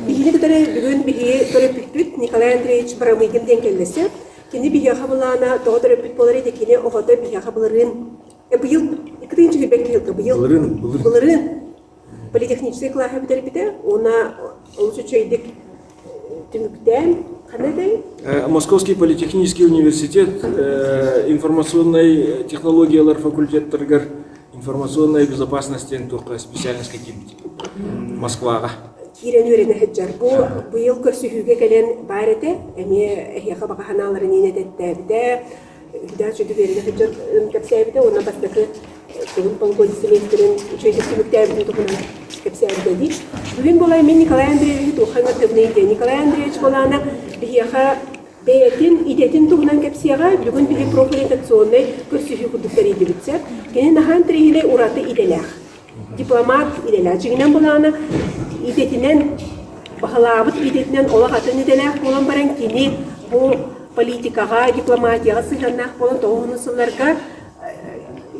Бигини кытары бүгүн биги төрөпүт Николай Андреевич Барамыгин денгеллесе. Кини биги хабылана тоотөрөпүт болар эди кини охото биги хабылырын. Быйыл икинчи гүбек жылкы быйыл. Былырын. Политехнический класс битербите, она лучше чейдик тимктен, канадей. Московский политехнический университет, информационной технологиялар факультеттергер, информационной безопасности только специальность какие-нибудь. Москва. Кирен үренә хәҗҗәр. Бу быел көрсүгә калган барыты, әме яха баканаларын инәдәттә бите, хидачы дибәргә хәҗҗәр капсәбидә, ona бастакы Бүгін полгода семестрін учетик субъективный документ кепсиярда ди. Бүгін болай мен Николай Андреевич туханга төвнейде. Николай Андреевич болана бияха бейтин идетин тугунан кепсияга бүгін бихи профориентационный көрсүхи кудуктары дибитсе. Кене нахан трихиле ураты иделях. Дипломат иделях. Жигинен болана идетинен бахалабыт идетинен олағатын иделях болан баран кини бу политикага, дипломатияга сыганнах болан тоғынысыларға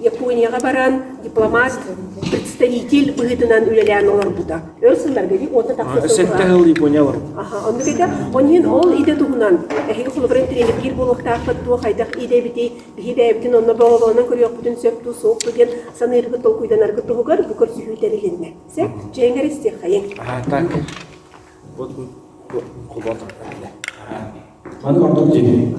Японияга баран дипломат, представитель быгытынан үлелән олар буда. Өрсүлләргә ди, ота таксысы. Сеттагыл Япониялар. Аха, аны бите, онын ол иде тугунан. Эһи хулбрен тренер бир булыктак ту хайдак иде бити, бихибәбитен онны балаларның көрөк бүтүн сөптү соок деген саныргы толкуйдан аргы тугар бу көрсү үтәрелендә. Се, жеңгәристе хайын. Так. Вот кулбатыр. Маны ортоп дени.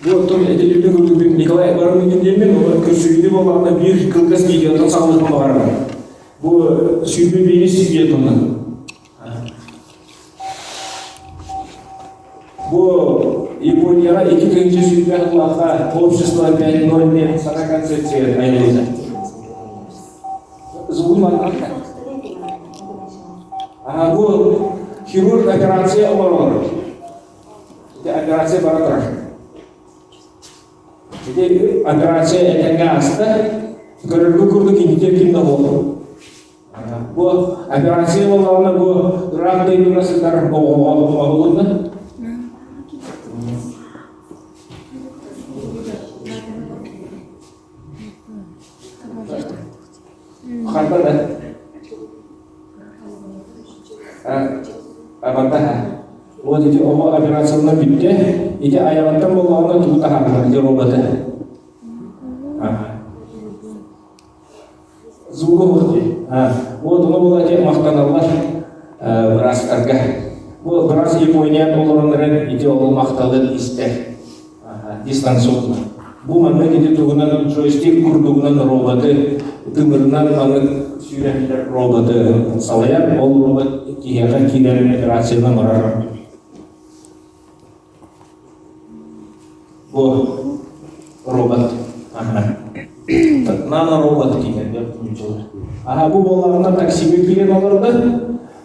Вот Николай Барамыгин демен, көрсүйді болғанда бір кылгас кейден сағылығын бағарған. Бұл сүйбе бейіне сізге тұнын. Бұл Японияға 2-ші сүйбе қылаққа общество 5.0 сана концепция айналды. Звуын маңнан. Бұл хирург операция олар. Операция бара тұрар. Jadi operasi etengah asta, kalau lukur tu kini kita boleh. Bu operasi awalnya bu rak tu itu rasa dar awal na. Kata dah. Apa dah? वो देखिए वो ऑपरेशन में बिकते इधर आया मतलब वो लोगों ने दूध कहाँ जो रोबोट है ज़ूगो होती वो दोनों बोला कि मख्तार अल्लाह बरास करके वो बरास ये पोइनिया तो लोगों ने इधर वो मख्तार इसते डिस्टेंस होता वो मन में इधर दुगना जोइस्टिक kur दुगना रोबोट है तुम्हारा मन सुरह रोबोट सालया वो रोबोट किया kan किधर में ऑपरेशन में मरा वो robot, nano robot kini dia muncul. Bu bola taksi kiri nomor dah,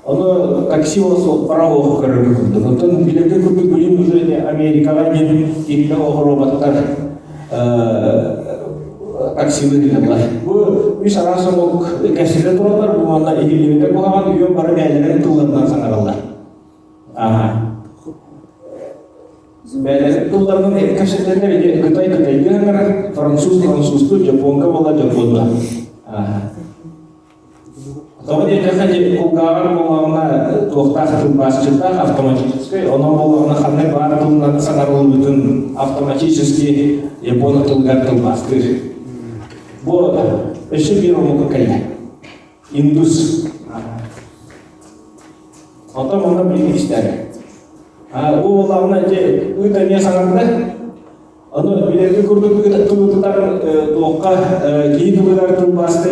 ono taksi wasok paraho kerana itu. Nonton bila dia kudu beli musuhnya Amerika lagi, kiri dah robot tar taksi itu lah. Bu bisa rasa mau kasih tu orang bu mana ini kita bukan dia baru belajar itu lah sangat Allah. Belajar itu orang ni kasihnya dia ketai dia Fransuz tu Jepun ke bola Jepun lah. Tapi dia kan jadi kugaran bola tuh satu bahasa cerita otomatis ke, orang bola karena barat tu nanti sangat betul otomatis ke Jepun tu gantung bahasa. Bola, esok biar orang kaya, Indus. Atau mana beli istana. वो वाला जे कोई तनिया संगठन है अनु बिलेट कुर्दू तो का की दुगदार तो वास्ते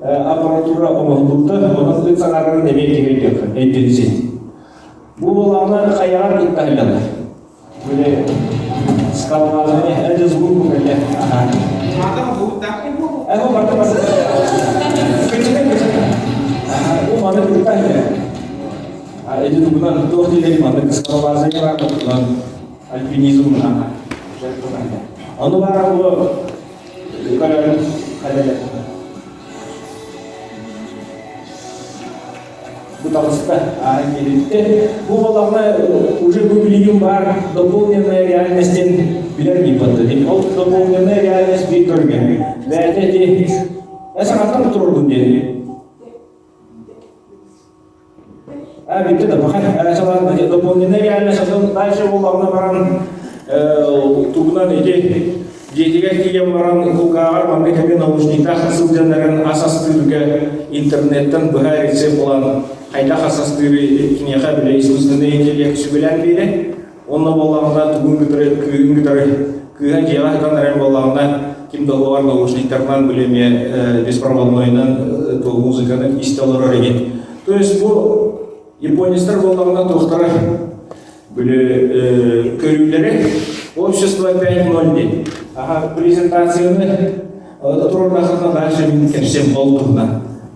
अपराधुरा अमहदुता अमहदुत संगठन ने भी के एजेंसी वो वाला खयाल इतना ही लगा मुझे स्काउट ने एजेंस ग्रुप को क्या माता बहुत ताकि वो बात बस वो माने इतना ही है itu bukan tuh di mana sekolah bahasanya apa bukan alpinisme mana anu barang bu kalau ada bukan sepah jadi bu malamnya уже были бар дополненная реальность bilang gitu jadi kalau дополненная реальность Виктория berarti sangat betul dia Bitti de bakın, şalan doполненная реальность, дальше болағына баран, туғынан жетігер деген баран ұлғағар маңғетемен наушникта қасылденлерін асастырға интернеттен бұға рецеп болан қайта қасастыры кинеға біле искусственный интеллект сүгілен бері, онна болағына туғын күтірі күйген жеғақтан әрін болағына кімді олар наушниктарынан білеме беспроводнойынан музыканың истелері реген. То есть бұл японецтер болағына тоқтары біле көрілері общество 5.0 дейді. Презентацияны тұрордақырына дальше мен кәпсем болдығына.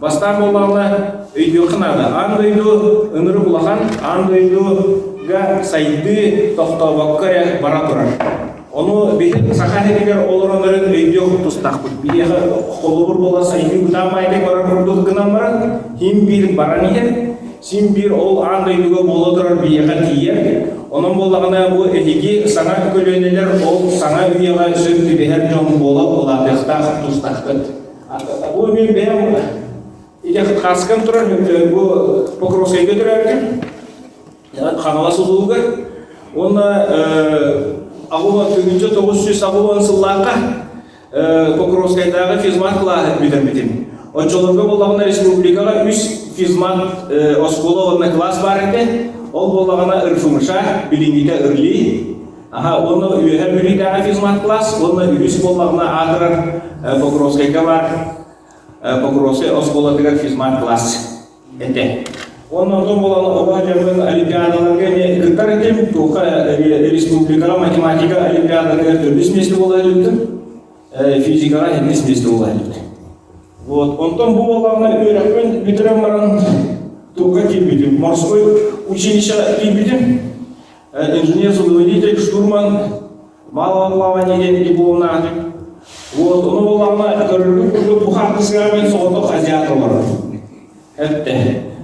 Бастан болағына өйді қынады. Аңды өйді үнірі бұлаған, аңды өйдіға сайды тоқтауаққа бара тұрар. Onu bir sahaneler olanların ödüyor tutak bu. Bir kolu bir bola sayın gıdamaydı var kurdu gıdamlar. Him bir baraniye, sim bir ol andaylığı boladılar bir yaka diye. Onun bolağına bu edigi sana kölöneler ol sana üyega söktü bir her can bola olabilikta tustaktı. Bu bir benim İlek kaskan turar bu Pokrovskaya götürerken kanala suluğu ona Ağuva tüngünce 900 ağuvan sıllarga Pokrovskayдағы физмат қылағы бітірметін. Отчолырға болағына республикаға 3 физмат осколованы класс бар еді. Ол болағына ұрфымыша, білінгеті үрлі. Оны үйе білідағы физмат класс, оны үйес болағына адырар Pokrovskayға бар. Pokrovskay осколатығар физмат класс еді. Ondan bolağına oğacağımın olimpiadalarga kırtar edim. Toqa Respublikaga matematika olimpiadalarga törlüs mesli olaylıktı. Fizikaga hendis mesli olaylıktı. Ondan bu bolağına öğretmen bitiren varan toqa kelbidim. Морской училище kelbidim. Инженер-судоводитель, штурман, малого плавания дипломна адым. Onu bolağına körülük buxartısıga men soğutuk azиат olarak.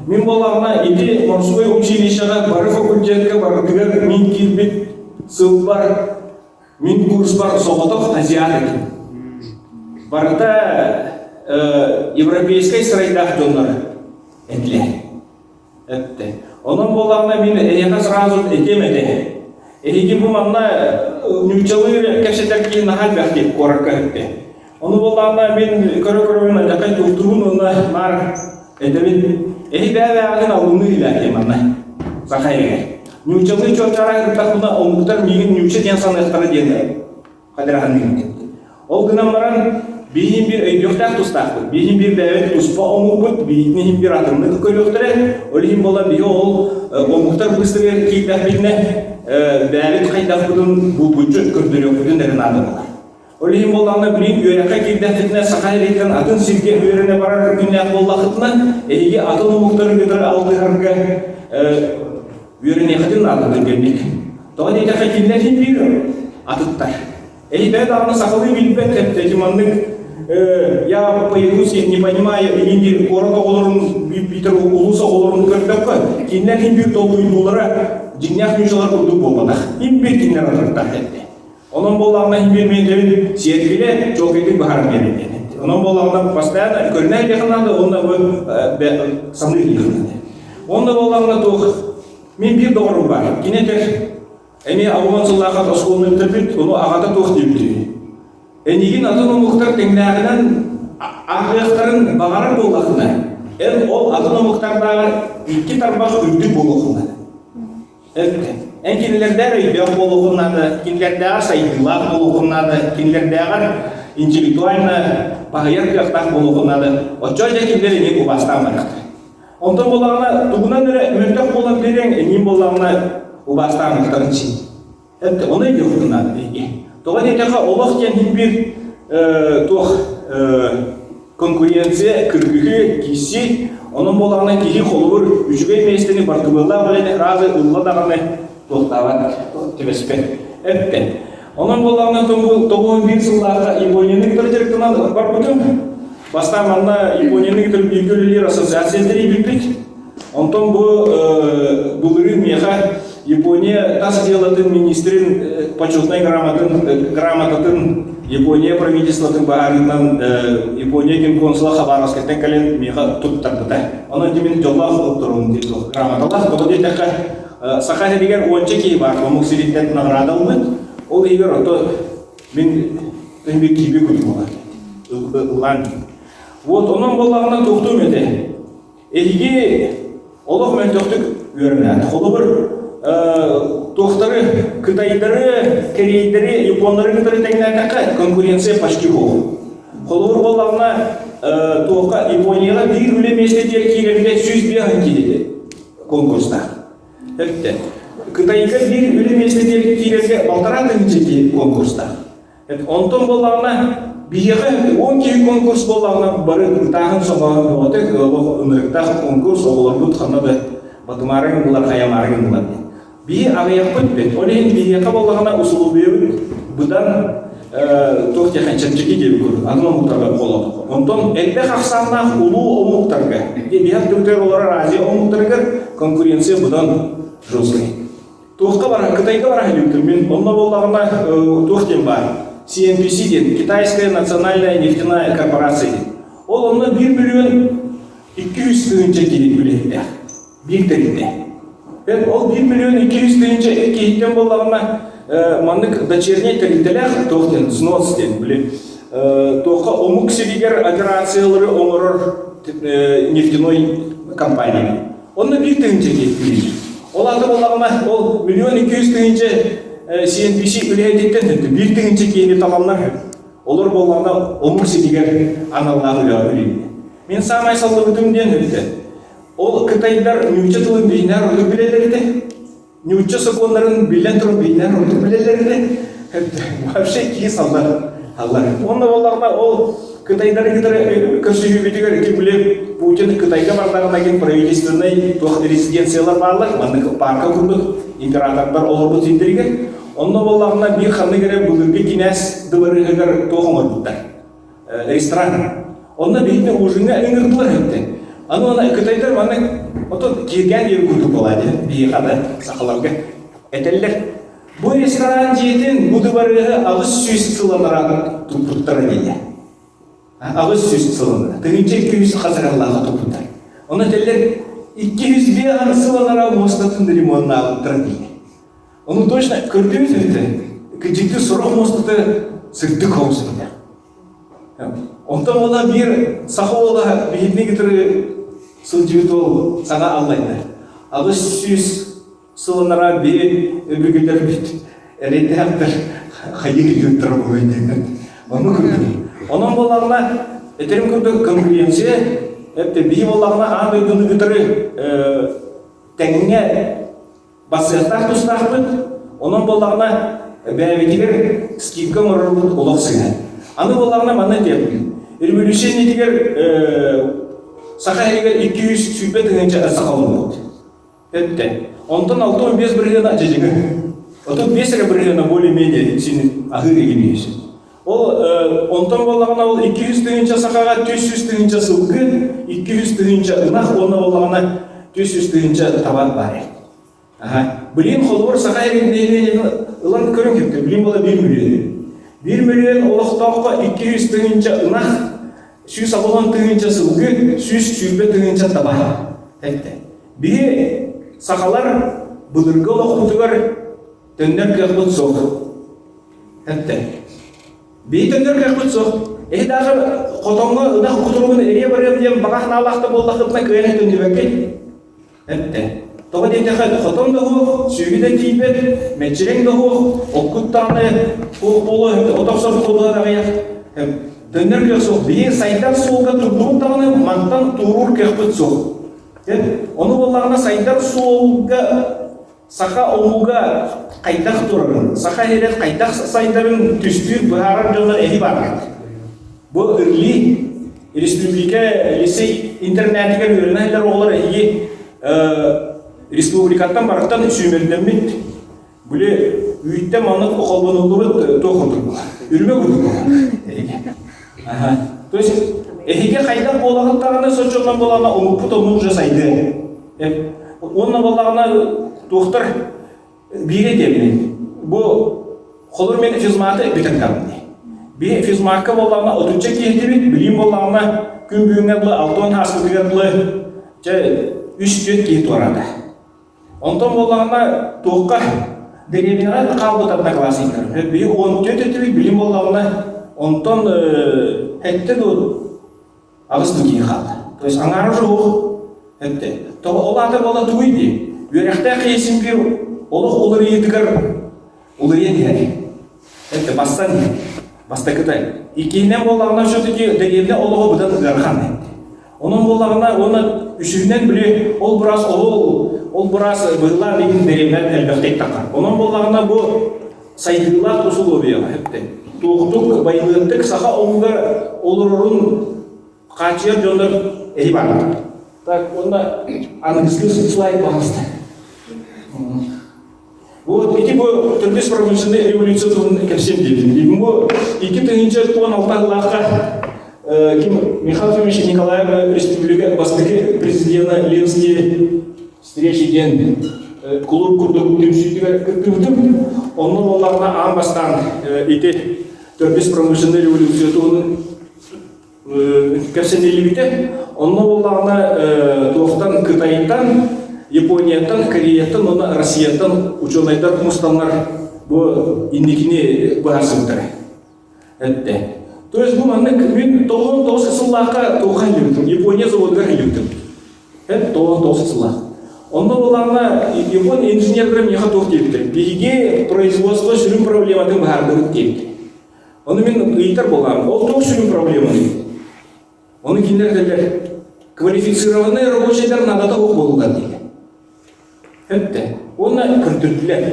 Мен болағына иди морской училищеға бары факультетке барытыгар мен келбет сыл бар, мен курс бар соғытық азиат екен. Барыта европейской сырайдақ жонлары әділер. Оның болағына мен әйеға сразу етемеді. Әйеге бұл маңна нүлчалы кәпсетер кейін нағал бәқтеп қораққа әтті. Оның болағына мен көрі-көрімен әдәқай тұқтырын оны бар әдәмет бәбі ағын алуыны үләді маңна сақайыға. Нүлчалы чөптара ғыртақына омықтар меген нүлчі ден санықтары дені қадыраған меген. Ол ғынан баран бейін бір өйдіқтақ тұстақпы. Бейін бір бәбі тұспа омықпыт, бейін бір атымны көріқтірі. Олейін болан бейі ол омықтар бұстығыр кейдақ бейіне бәбі қайдақ бұдың бұл бұджет көрдірек бұдың әрін адымылар. Олейін болағына білейін өйраққа кейдәқтігіне сақай рейтен атын сирге өйріне барар күнләқ болақытына әйге атын ұмықтары көтір алдығарға өйріне қытын адыды бермек. Тоға дейдәққа келдәтін бір атыттар. Әй бәді ағына сақалы білбәт тәпті жеманның я по-якутски не понимаю, енді қората оларын битір ұлыса оларын көрдіққа келдәтін бір толуын олара жиннақ мүшалар күрдік болмадақ. Ем бір кенлер атырттар тәпті. Onun bolağına himbermeylerin siyetkiyle çok edin baharım verildi. Onun bolağına постоянно körüne yakınladı, onda bu sanır yakınladı. Onda bolağına toğ, men bir doğrum var. Yine der, eni Ağuman Sıllağat Oskolunu bitirip, onu ağada toğ deyipti. Enigin atın muhtar tenglağından ağrıqların bağarın bolağına. O atın muhtardağı iki tarbaq ürdü bolağına. Evet. Кинлердер өйбек болуғынады, кинлердер сайдылақ болуғынады, кинлердер интеллектуально пағайыр қияқтақ болуғынады. Отчой жа кинлер ене ұбастан барақты. Онтан болағына тұғынан өрі мөлтек болан берен, енен болағына ұбастан ұқтарын чин. Оны өйбек ұғынады дейге. Тоған етеға олық кен бір конкуренция кіргігі кесі, оның болағына кейі қолы бұр, үшігей мейістені бартыбылла білені разы ұлға дағаны тоқтават тепеспен. Әпті. Onun bolağına toğun bir sıllarga Yaponiyanın gidercekten var bütün. Başta Yaponiyanın gidercekleri asosiyasyonları bildik. Ondan bulurun meha Yaponiya tas делатын министрин почетной грамотатын Япония правительствотың баарынан Япония консула хабарас кеттен кален мега туттарды да. Онан демен жоллах отыруын дейді. Грамоталар бұл дейдіқі сақа херігер онча кей бар, омық сиреттен нағырады олмын. Ол егер ото мен тәнбек кейбе көтім ола. Вот онан болағынан тоқтым еді. Эйге олық мен тоқтық өрімді. Қолы бір тоқтары, Кытайдары, Корейдары, Япондары кітары тәңнәтәқі конкуренция почти бол. Қолы бір болағына тоққа Японияға бір үлі меслетер кейлерге сөз беғын келеді конкурста. Кытайға бір үлі меслетер кейлерге балтарадың конкурста. Онтон болағына биеге 10 кей конкурс болағына бары тағын соғағын болатық, ұнырықтағы конкурс оғылар қанады батымарың бұлар, қаямарың бұлар. Бие ағаяқ бұтпет, олейін биеға болағына ұсылу беуін бұдан тоқтеқан чәнчеке келі көрі, адыма мұқтарға қолады. Онтон әлбе қақсаннақ ұлу омуқтарға, бият дүктер олары разия омуқтарға конкуренция бұдан жозғай. Тоққа бара, Қытайға бара әлеуттір, мен онна болағына тоқтен бар. CNPC ден, Китайская национальная нефтяная корпорация ден. Ол онна 1 миллион 200 түйінче керек біледі. Бектірінде. Ол 1 миллион 200 түйінче кейттен болағына маңдық дочерней тәрілтелер тоқтен, снос ден біледі. Тоққа омық сегегер операциялары оңырыр нефтяной компания. Онна 1 түйінче керек біледі. Ол аты болағына ол 1 миллион 200 түйінче CNPC үләйдеттен өтті, бір тігінші кейіне таламлар олар болғанда омық сегегер аналағы үләйді. Мен самай салды өтімден өтті. Ол Қытайдар нүйтші тұлын бейнер ұлы білелерді, нүйтші сұқлындарын білен тұрын бейнер ұлы білелерді. Вообще кей салдар. Онда болғанда ол Қытайдар көрсі үбетігер біле Путин Қытайға бардағына кен правительственный резиденциялар барлық, маңдық парқа күрдік, императорлар олар бұл зендерге. Онда болағына бір қаны кере бұлырге кенәс дұбыры ғығыр тоғыңыр бұттар. Ресторан. Онда бейді ұжыңа өңірділер өтті. Аны Қытайдар маңы керген ері күрдік болады, бейі қады сақыларға. Әтелілер. Бұл ресторан жетін бұл дұбырығы ағыз сүйіс сыланыра тұптары дейді. Ағыз сүйіс сыланыра. Тігінші 200 қазір Аллаға тұптар. Оны әтелілер 200 бейған сыланыра мостатын лимонын алып тұры дейді. Оны точно көрдіңіз өтті, күнжекті сұрақ мостыты сұртты қауысында. Онда ола бір сақы ола бейітіне кетірі сыл жүйет ол саңа аллайды. Ағыз сүйіс сылынара бей өбігілер бейт, әрейді әптір қайығы үйттірі болайын. Оны көрдім. Оның болағына әтерім көрді конкуренция, әпті бей болағына аңды өйдіні кетірі тәңіне басықтақ тұстақ бұд, оның болағына бәйбетігер скипка мұрыр бұд олық сыңай. Аны болағына маңна дейбін. Революция недегер сақа әрегер 200 сүйбет үгінші сақалын бұд. Әтті. Онтан 6-15 біргена жежіңі. Отын 5 біргена более-менее сені ағыр егемейсің. Онтан болағына ол 200 үгінші сақаға 300 үгінші сылғы, 200 үгінші ұнақ, оны болағына 300 үгінші табан бар. Білен қолуыр сақа еріндейден ұлан көрін кепті. Білен бола 1 миллион. 1 миллион олықтауға 200 түйінші ұнақ, 100 абылан түйінші сылғы, 100 сүйбе түйінші таба. Бе сақалар бұдырғы олықтығыр төннер кәқбұт соқ. Бе төннер кәқбұт соқ. Дағы қотонғы ұнақ құтырғын әре барем бағақын алақты болдақытына көйені төнді бәкет. Тоға дейдіқі қотон да хуқ, сүйгі де тейбет, мәтчерен да хуқ, оққыттағыны хуқ болу, отақсар қолығар ағаяқ. Дөннер кәқ соқ, бейін сайдар солға тұрдуғыттағыны мантан тұрур кәқпіт соқ. Оны болағына сайдар солға сақа оңуға қайдақ тұрарын, сақа ерет қайдақ сайдарын түстір бұхаран жолдар әйі барғат. Бұл үрлі республика лисей интернетіген өрінәйлер олар әйі республикаттан барықтан сүймерден бет. Бұле үйттен маңық оқалбан олығы тоқындыр бұла. Үрме көрді бұла. То есть, әйге қайдақ болағыттағына сочоған болағына ұмықпыт ұмық жасайды. Онына болағына тоқтар бире демін. Бұл қолыр мен физматы бітін қабынды. Bir fizmarka bolağına oturacak yehdibit, bilim bolağına gün büyüngedli, altın hasıdıgedli, üç dört yet orada. Ondan bolağına toğqa derevine kaldı tatna klasikler. Bir 14 etibit bilim bolağına ondan hette de ağızdı ki kaldı. То есть аңары жоқ, әтті. Олады бола туйды. Бүйректе қиесін бір олық олыр едігір, олыр еді. Әтті, бастан, баста кітай. Икейінен болағына шөті дегенде олығы бұдан ғарған әтті. Оның болағына, оны үшігінен біле, ол бұрас бұғыла деген деревнен әлбәқтек таққан. Оның болағына бұл сайдығыла тұсыл обияға әтті. Тоқтық, байлықтық, сақа олыр ұрын қачыр жондар Эйбан. Так, он английский слайд, пожалуйста. Вот, эти бы только промышленные революции ко всем делим. И мы, и какие-то инициативы на Алтайлаха, Михаил Фомич Николаев, Республика Востоке, президента Ленский, встречи день, клуб курдук демшитивер кыртывдым. Onun onlarına ambastan эти только промышленные революции Кәпсенелі оның олағына тоқтан Қытайдан, Япониядан, Кореядан, оны Россиядан ученайдар мұстанлар бұл индекіне бағасыңдар. Әтті. То есть бұл мәнік мен 99 қысыллаққа тоған еліктім, Япония заводығар еліктім. Әт 99 қысыллақ. Оның олағына Япония инженерлерім еға тоқ дейіпті. Бейге производство сүрім проблематын бағардығып дейіпті. Оны мен ұйттар болған, ол тоқ сүрім проблеманы. Оны киндер дерлер квалифицированный рабочийлер надада оқ болудан дейді. Әтті, оны күртірділер.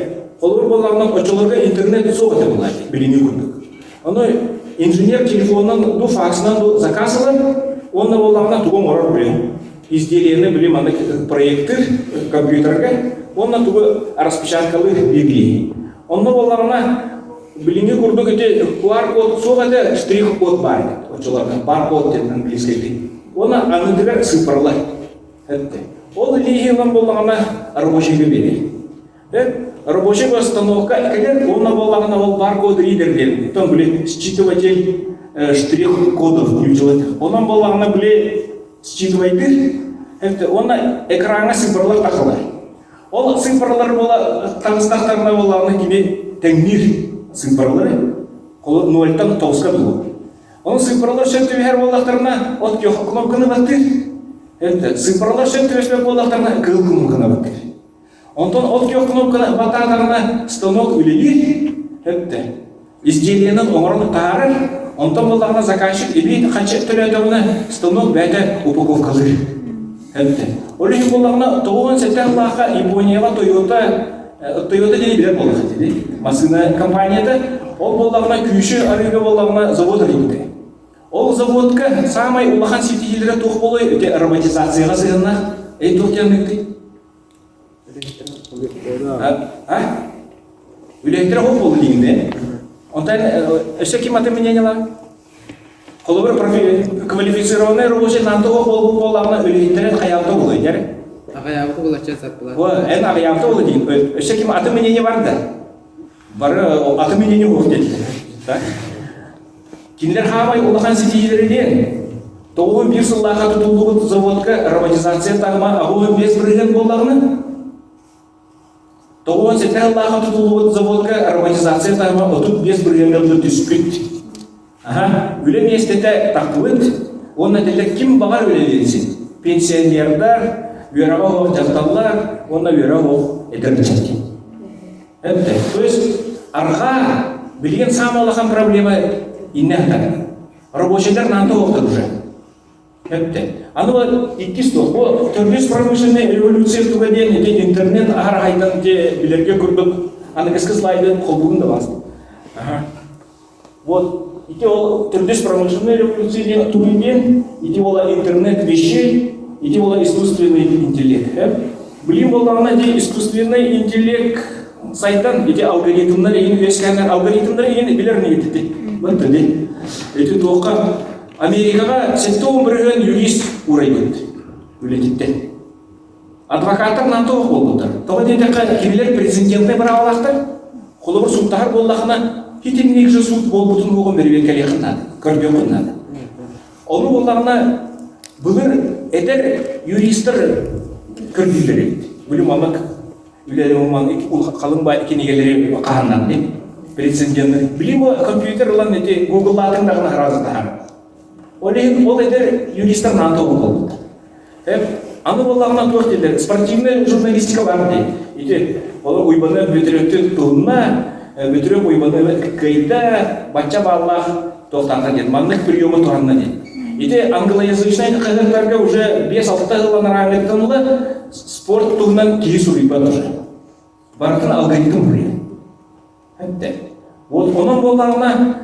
Қолыр болағынан очыларға интернет соғыты болады, біліне күрдік. Оны инженер телефонынан, факсынан заказылар, оны болағынан туғын орар білен. Изделиені білем, аны проекттір компьютерға, оны туғы распечаткалы беглей. Оны болағына біліне күрдік өте QR-код соғады, штрих-код бар. Очыларға баркод деп английский. Оны анығыра цифрлар. Ол легиялан болағына рабочийге береді. Рабочий установка келер, оны болағына ол баркод ридер деді. Там біле считыватель штрих-кодов включилады. Онан болағына біле считывайды. Оны экранға цифрлар тақылар. Ол цифрлар бола тағыстақтарына болағына кеме тәңмир цифрлары. Қолы 0-тан 9-қа болады. Он цифрлар шөптіп әр болақтарына от кнопканы баттыр. Цифрлар шөптіп әшпек болақтарына кыл кнопканы баттыр. Онтан от кнопканы баттарына станок үлелер. Изделиенің оңырын тағарыр. Онтан болағына заказчик ebeyді қанша төлетіғына станок бәті упаковкалыр. Олығы болағына 97 лақа Японияға Toyota дені білер болақ деді. Масына компанияда ол болағына күйші арыға болағына завод рейді. Ол заводқа самай улахан сетигелері тоқ болой, өте роботизацияға сығынна. Тоқ кемдікті? Үлектері оқ болды дейінде. Онтан өсі кем аты мененела? Қолы бір квалифицированный рабочий нанты оқ болағына үлектері қаялты болой, дәрі? Ағаяқты болача сат болады. Ән ағаяқты болы дейін. Өсі кем аты менене барды? Бары аты менене оқ деді. Кинлер хабай улахан сетигелерден 91 жыллаға тұтылығы заводқа роботизация тағыма ағуын 5 бірген болағыны 97 жыллаға тұтылығы заводқа роботизация тағыма 35 біргенді түспет. Үлем естеті тақтылыд, оны тілі кім бағар өлелерсін? Пенсионердар, вераға оқ жақталар, оны вераға оқ әдірбічәді. То есть, арға білген самалаған проблема иннәхтән. Рабочийлер нанты оқтыр уже. Аны вот икки стол. Ол төрбес промышленный революция туға ден интернет ағар айдан білерге күрдік. Аны кіскі слайды қолбуғын да басты. Вот икки ол төрбес промышленный революция туға ден, икки ола интернет вещей, икки ола искусственный интеллект. Білім болағына де искусственный интеллект сайттан, икки алгоритмдар, өскәнер алгоритмдар білер не етті. Вот тоді. Эти тоққа Америкаға 11 юрист урай бөтті. Үлететті. Адвокаттар нанты оқ болдыдар. Тоғы деді кемелер президентіне бір ауалақтар. Қолы бір сұқтағыр болдақына Китенник же суд болбутун болгон бербек келе кынады, көрбөк кынады. Onu bollarına bulur eder юристтер кырдилер. Билим алак үлери уман калың бай кенегелери кагандан деп президенттер. Билим компьютер лан эти Google атын дагы разыда. Ол eder юристтер нанты болду. Аны боллагына тоқ делер. Спортивный журналистика бар дейт. Ите ол уйбаны бөтөрөктү тунна, бөтөрөк уйбаны кайда бача баллах тоқтанға дед. Маннык приёмы туранна дед. Ите англоязычный кызларга уже 5-6 жылдан раңыттанлы спорт тугунан киис урыйбат уже. Бартын алгоритм бурия. Хәтте. Вот onun боллагына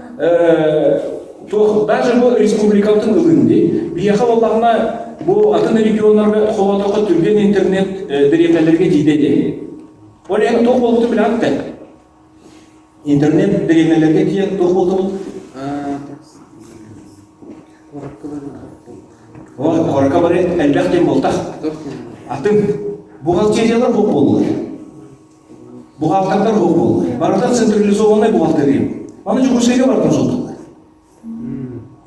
даже bu республикалдын ылынды бияха боллагына bu атын регионларга холотокко түрген интернет деревнелерге тийди. Ол эми ток болду билет да. Интернет деревнелерге тийген ток болду. Корка бар әлбәттен болтақ. Атын бухгалтериялар көп болды. Бухгалтердар көп болды. Барда централизованный бухгалтерия. Аны жүгірсеге бардым сотылды.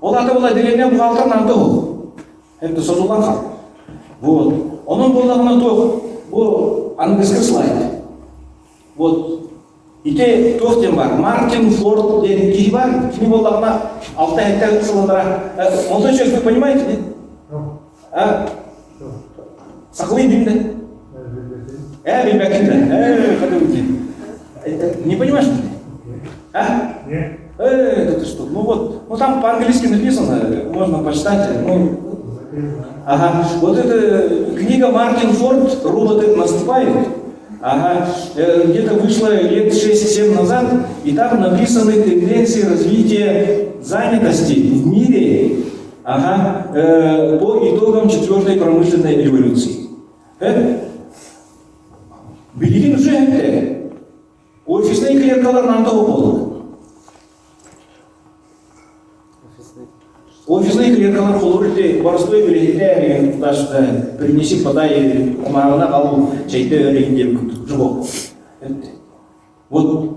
Ол аты болай дегенде бухгалтер нанды ол. Әбді сотылған қал. Вот. Оның болдағына тоқ. Бұл английский слайд. Вот. Ите тоқтен бар. Мартин Форд деген кей бар. Кей болдағына 6 гектар сылындыра. Молдой человек, вы понимаете? Сақлый деймді? Білбәкінді. Не понимаешь? Нет. Это что? Ну вот, ну там по-английски написано, можно почитать. Ага, вот эта книга Мартин Форд «Роботы наступают». Ага, где-то вышло лет 6-7 назад, и там написаны тенденции развития занятости в мире по итогам 4-й промышленной революции. Билигин уже это. Офисные клеркалар нам того было. Офисные клеркалар холурите, борстой билетер, даже принеси, подай, умарана калу, чайты рейндер жубок. Вот.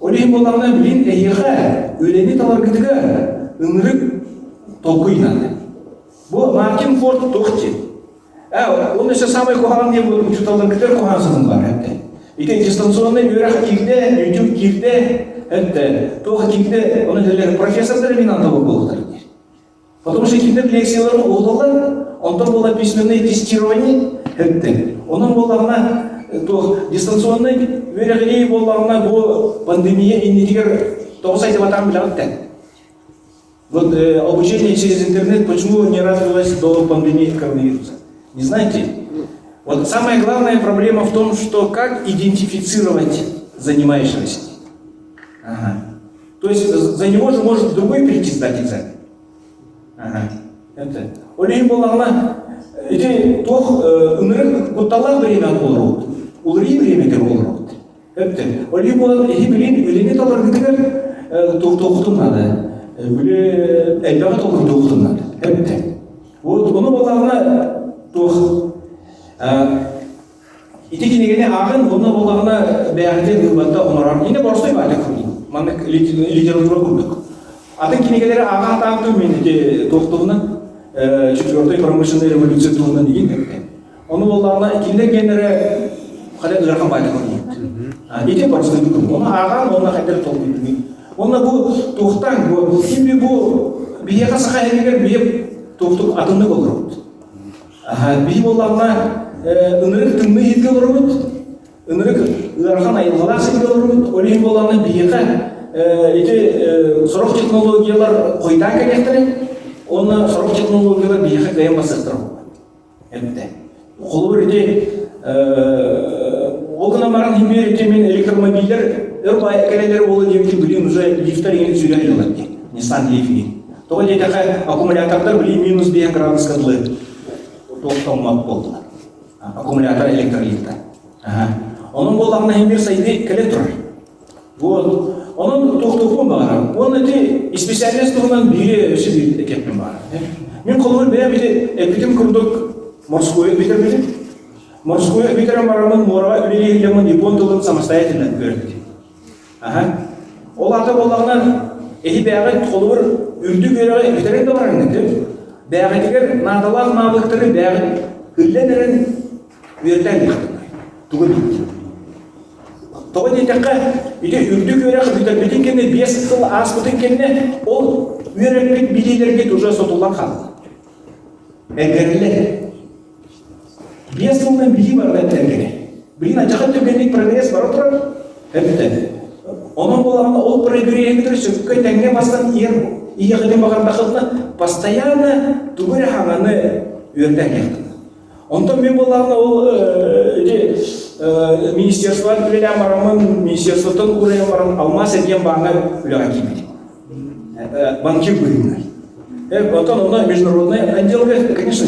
Олей боларна билин эйха, өлени талар кытыга, ыңрык толкуй надо. Бу Мартин Форд тохти. Он еще самый кухан не был, учитывал кытыр кухан сынын бар. Итен дистанционный үйрәк кирде, YouTube кирде, тоха кирде, оны дерлер профессордар мен анда болдылар. Потому что кирде лекцияларын олдылар, онда было письменное тестирование, оның болағына дистанционный үйрәк болағына бұл пандемия иннетигер тоғыз айтып атам білағытты. Вот обучение через интернет почему не развилось до пандемии коронавируса? Не знаете? Вот самая главная проблема в том, что как идентифицировать занимающегося. То есть за него же может другой прийти сдать экзамен. Это. Олей болағына, эти тох үнірік бұтталақ время олырауд. Улырый время кер олырауд. Олей болағына, эти білен өлене талар кітігер тоқтың надо. Біле әлбәға толыр тоқтың надо. Вот оны болағына тоқ. Итекенегене ағын, оны болағына бәғінде ғылбатта ұнарар. Ене борстой бәді күрді. Маңдық литература күрдік. Атын кенегелері ағын тағды менде тоқтығына 4-й промышленной революция туғынан деген. Оны болағына кенде генері қадай ұзарқан бәді күрді. Ете борстой күрді. Оны ағын, оны қайдар толды. Оны бұл тоқтан, кембе бұл бейеға сақай әмегер бейеп тоқтық атынды болырауд. Бей болағына ынырық тыңны етке олырауд, ынырық ұзарқан айылғалар сәйге олырауд, олейін болағына бейеға сұрық технологиялар қойдан кәлектірі, оны сұрық технологиялар бейеға қайын басықтырау. Қолы бір олғына маран химер мен электромобилер өрбай әкелелері олы демейтін білейін уже лифтар еңді сүйрен жылады. Nissan Leaf. Тоғы дейтіға аккумулятордар білейін -5 градус кадлы. Тоқталмақ болды. Аккумулятор электролифта. Оның болағына химер сайды коллектор. Оның тоқтуқын бағар. Оны де специалист тұрынан бире өсі екеппен бағар. Мен қолымын бәе бейде әпкетім күрдік морское битер бейде. Морское битером барамын, морға үлелі елемін, япон тылын самостоятельно көрді. ол аты болағынан эти бәғі қолыбыр үрді көріғі өтерен де барың еді. Бәғі дегер надалақ набықтыры бәғі күлленерін өрден еқтіңай. Түгін дейті. Тоғы дейтіққа үрді көріғі бүтін кенне 5 жыл ас бұтын кенне ол өрекпет билейлерге уже сотулар қалды. Әгерлер. 5 жылдан били бар әтергене. Білін ачаға түгенлік прогресс бар отырар. Әбітті. Оның болағына ол прогрессер сөккөй тәңге бастан иеғылен бағарда қылына постоянно түгірі хағаны өрден яқтыны. Ондан мен болағына ол министерстводан үлелен барамын, министерстводан үлелен барамын, алмас әден бағына үлеға кеймеді. Банкир бөлімінер. Ондан оны международный отделға, конечно,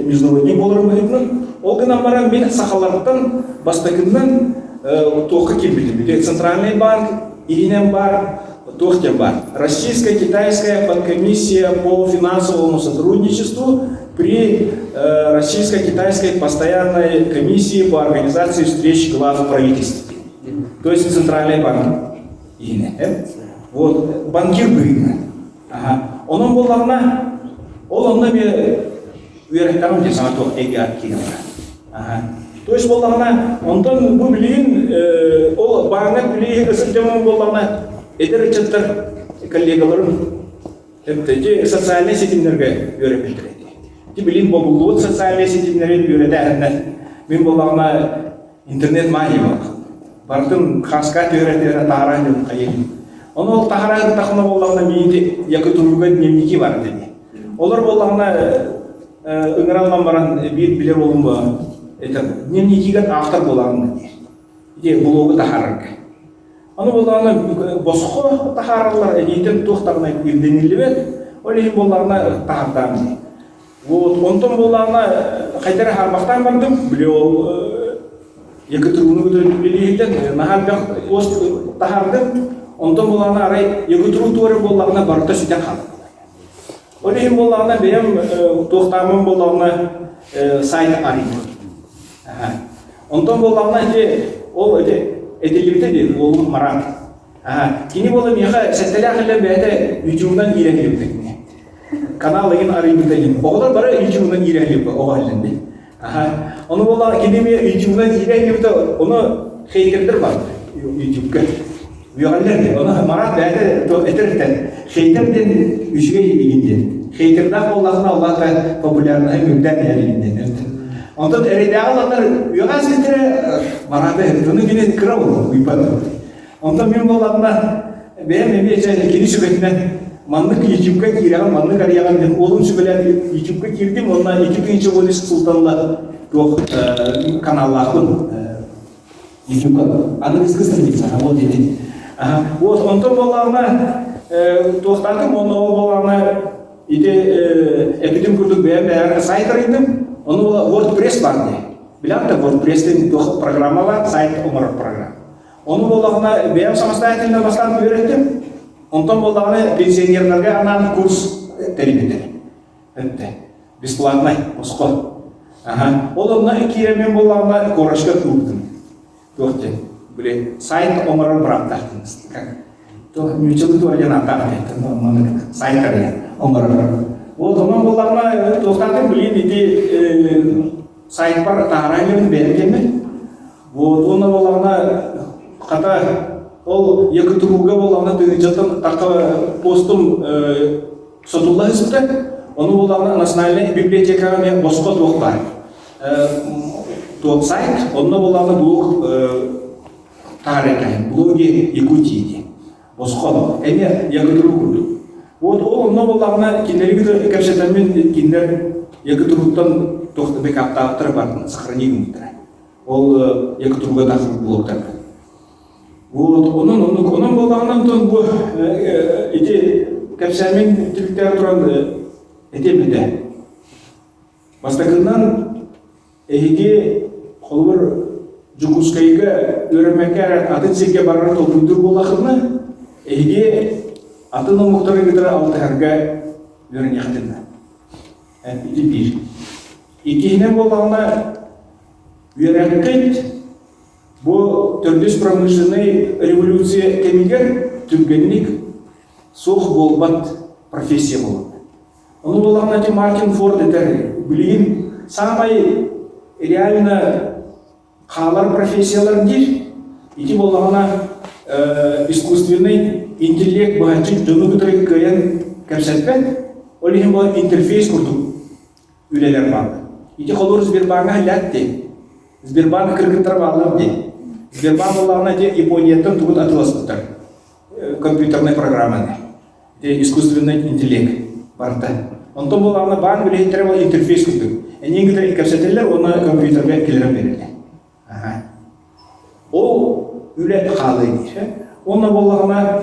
международный болырым бөлімінің. Ол күннен барам мен сақаларықтан бастакыннан тоқы кембеді. Центральный банк, Иринем бар, Тохтем бар. Российская, китайская подкомиссия по финансовому сотрудничеству при Российско-китайской постоянной комиссии по организации встреч глав правительств. То есть Центральный банк. Вот, банкир бүйіні. Оның болағына, ол онда мен үйеректағым де саңа тоқ әге ат келем бар. То есть болағына, ондан бұл білейін, ол бағыңат білейін үсін демон болағына әдір үтчеттір коллегаларын социальный сетімдерге үйеріп білдіреді. Білейін болуы социальный сетімдерге үйереді әрінен. Мен болағына интернет мағи болақ. Бардың қасқат үйеретері тағаран деп қайын. Оны ол тағаран тақына болағына мейінде екі тұрғыға дневники бар деді. Олар болағына өңір алған баран білер болым ба. Дневникиген автор болағын деді. Блогы тағарырға. Оны болағына босқы тағарылар әдейтін тоқтағына ерденелі бет, ол ең болағына тағырдағын деді. Онтын болағына қайтары харбақтан бардым, біле ол екі тұрғыны өтірін білейден, нағал бәқ пост тағардым, онтын болағына арай екі тұрғы туары болағына барыта сүйтен қалды. Ол ең болағына бәйім тоқтағымын болағына сайты арайды. Онтан болағына ол әделімді дейді, ол марат. Кені болы меға сәттелі ақылы бәді үйдіуінен ирәңгеліпті. Канал еген арайымды дейін. Оғылар бары үйдіуінен ирәңгеліпті, оғалынды. Оны болағына кені ме үйдіуінен ирәңгеліпті, оны хейтердір бар үйдіуінгі. Үйғалдер де, оны марат бәді әтіріктен. Хейтерден үшіге егінден. Хейтердақ болағына олағына популярны мүмден әрігінден. Ондан әрейдағылардар үйға сетірі мараты әдіні кенен кіра болды, ұйпады. Ондан мен болағына бәйім әме және кені сөбетінен маңнық ютубқа кираған, маңнық арияған мен олым сөбелер ютубқа кирдім, онна 2-ші болысық сұлтанла каналлағын ютубқа. Аны кізгіздің дейсің, ол деді. Ондан болағына тоқтадым, оны болағына әпедім күрдік бәйім бәйірі сайтыр едім. Оны WordPress бар не. Біләмді WordPress-тен программа бар, сайт омырық программа. Оны болағына бәйім самостоятельно бастан үйреттім. Онтан болағына пенсионерлерге анан курс тәрбетер. Бесплатный, осқы. Ол онына кейремен болағына корашқа көптім. Тоқты. Сайт омырық бірақтақтыңыз. Мүчілді туален атақ сайт омырық. Ол zaman болағына тоқтатым білейін ете сайт бар тағарайын бәргені. Оны болағына қата ол екі тұруға болағына жатын тақы постым сотулла үсіпті. Оны болағына национальный библиотекаға мен босқа тоқ бар. Тоқ сайт, оны болағына блог тағарайын, блоги Якутии. Босқа, әне екі тұру күрді. Вот онна болағына кенелігі кәпшетармен кендер екі тұруттан тоқты бек аптағыттыры бардың, сақыранегін мұттыры. Ол екі тұруға тақыр блоктар. Оның болағынан тұн бұл кәпшетармен түліктер тұран әтемеді. Бастақынан әйге қолбір жүгіскайға өрімәкке атын секе барар толпүйдір болақына әйге Атының мұқтары кетірі алтығарға өрін яқтырды. Әпті бір. Екеінен болғанына өрәккет бұл төрдүс промышленный революция кемигер түнгенник соқ болбат профессия болот. Оны болғаннан кейін Мартин Форд етер білген самай реально қалар профессиялар дейір. Ити болғана искусственный интеллект бағанчын жөні күтірек көйен кәпсәтпен, ол ең бұл интерфейс құрдық үлелер барды. Ити қолыр Сбербанға ләт де, Сбербанға кіргіттір бағылар де. Сбербанк болғана де Японияттың тұғыт атыласыптыр компьютерной программаны, де искусственный интеллект барды. Онтон болғана банк білеттері бұл интерфейс құрдық. Әнен күтірек кәпсәтелер, оны компьютерге келерін берілі. Ол үлет қалы дейші. Оны болғана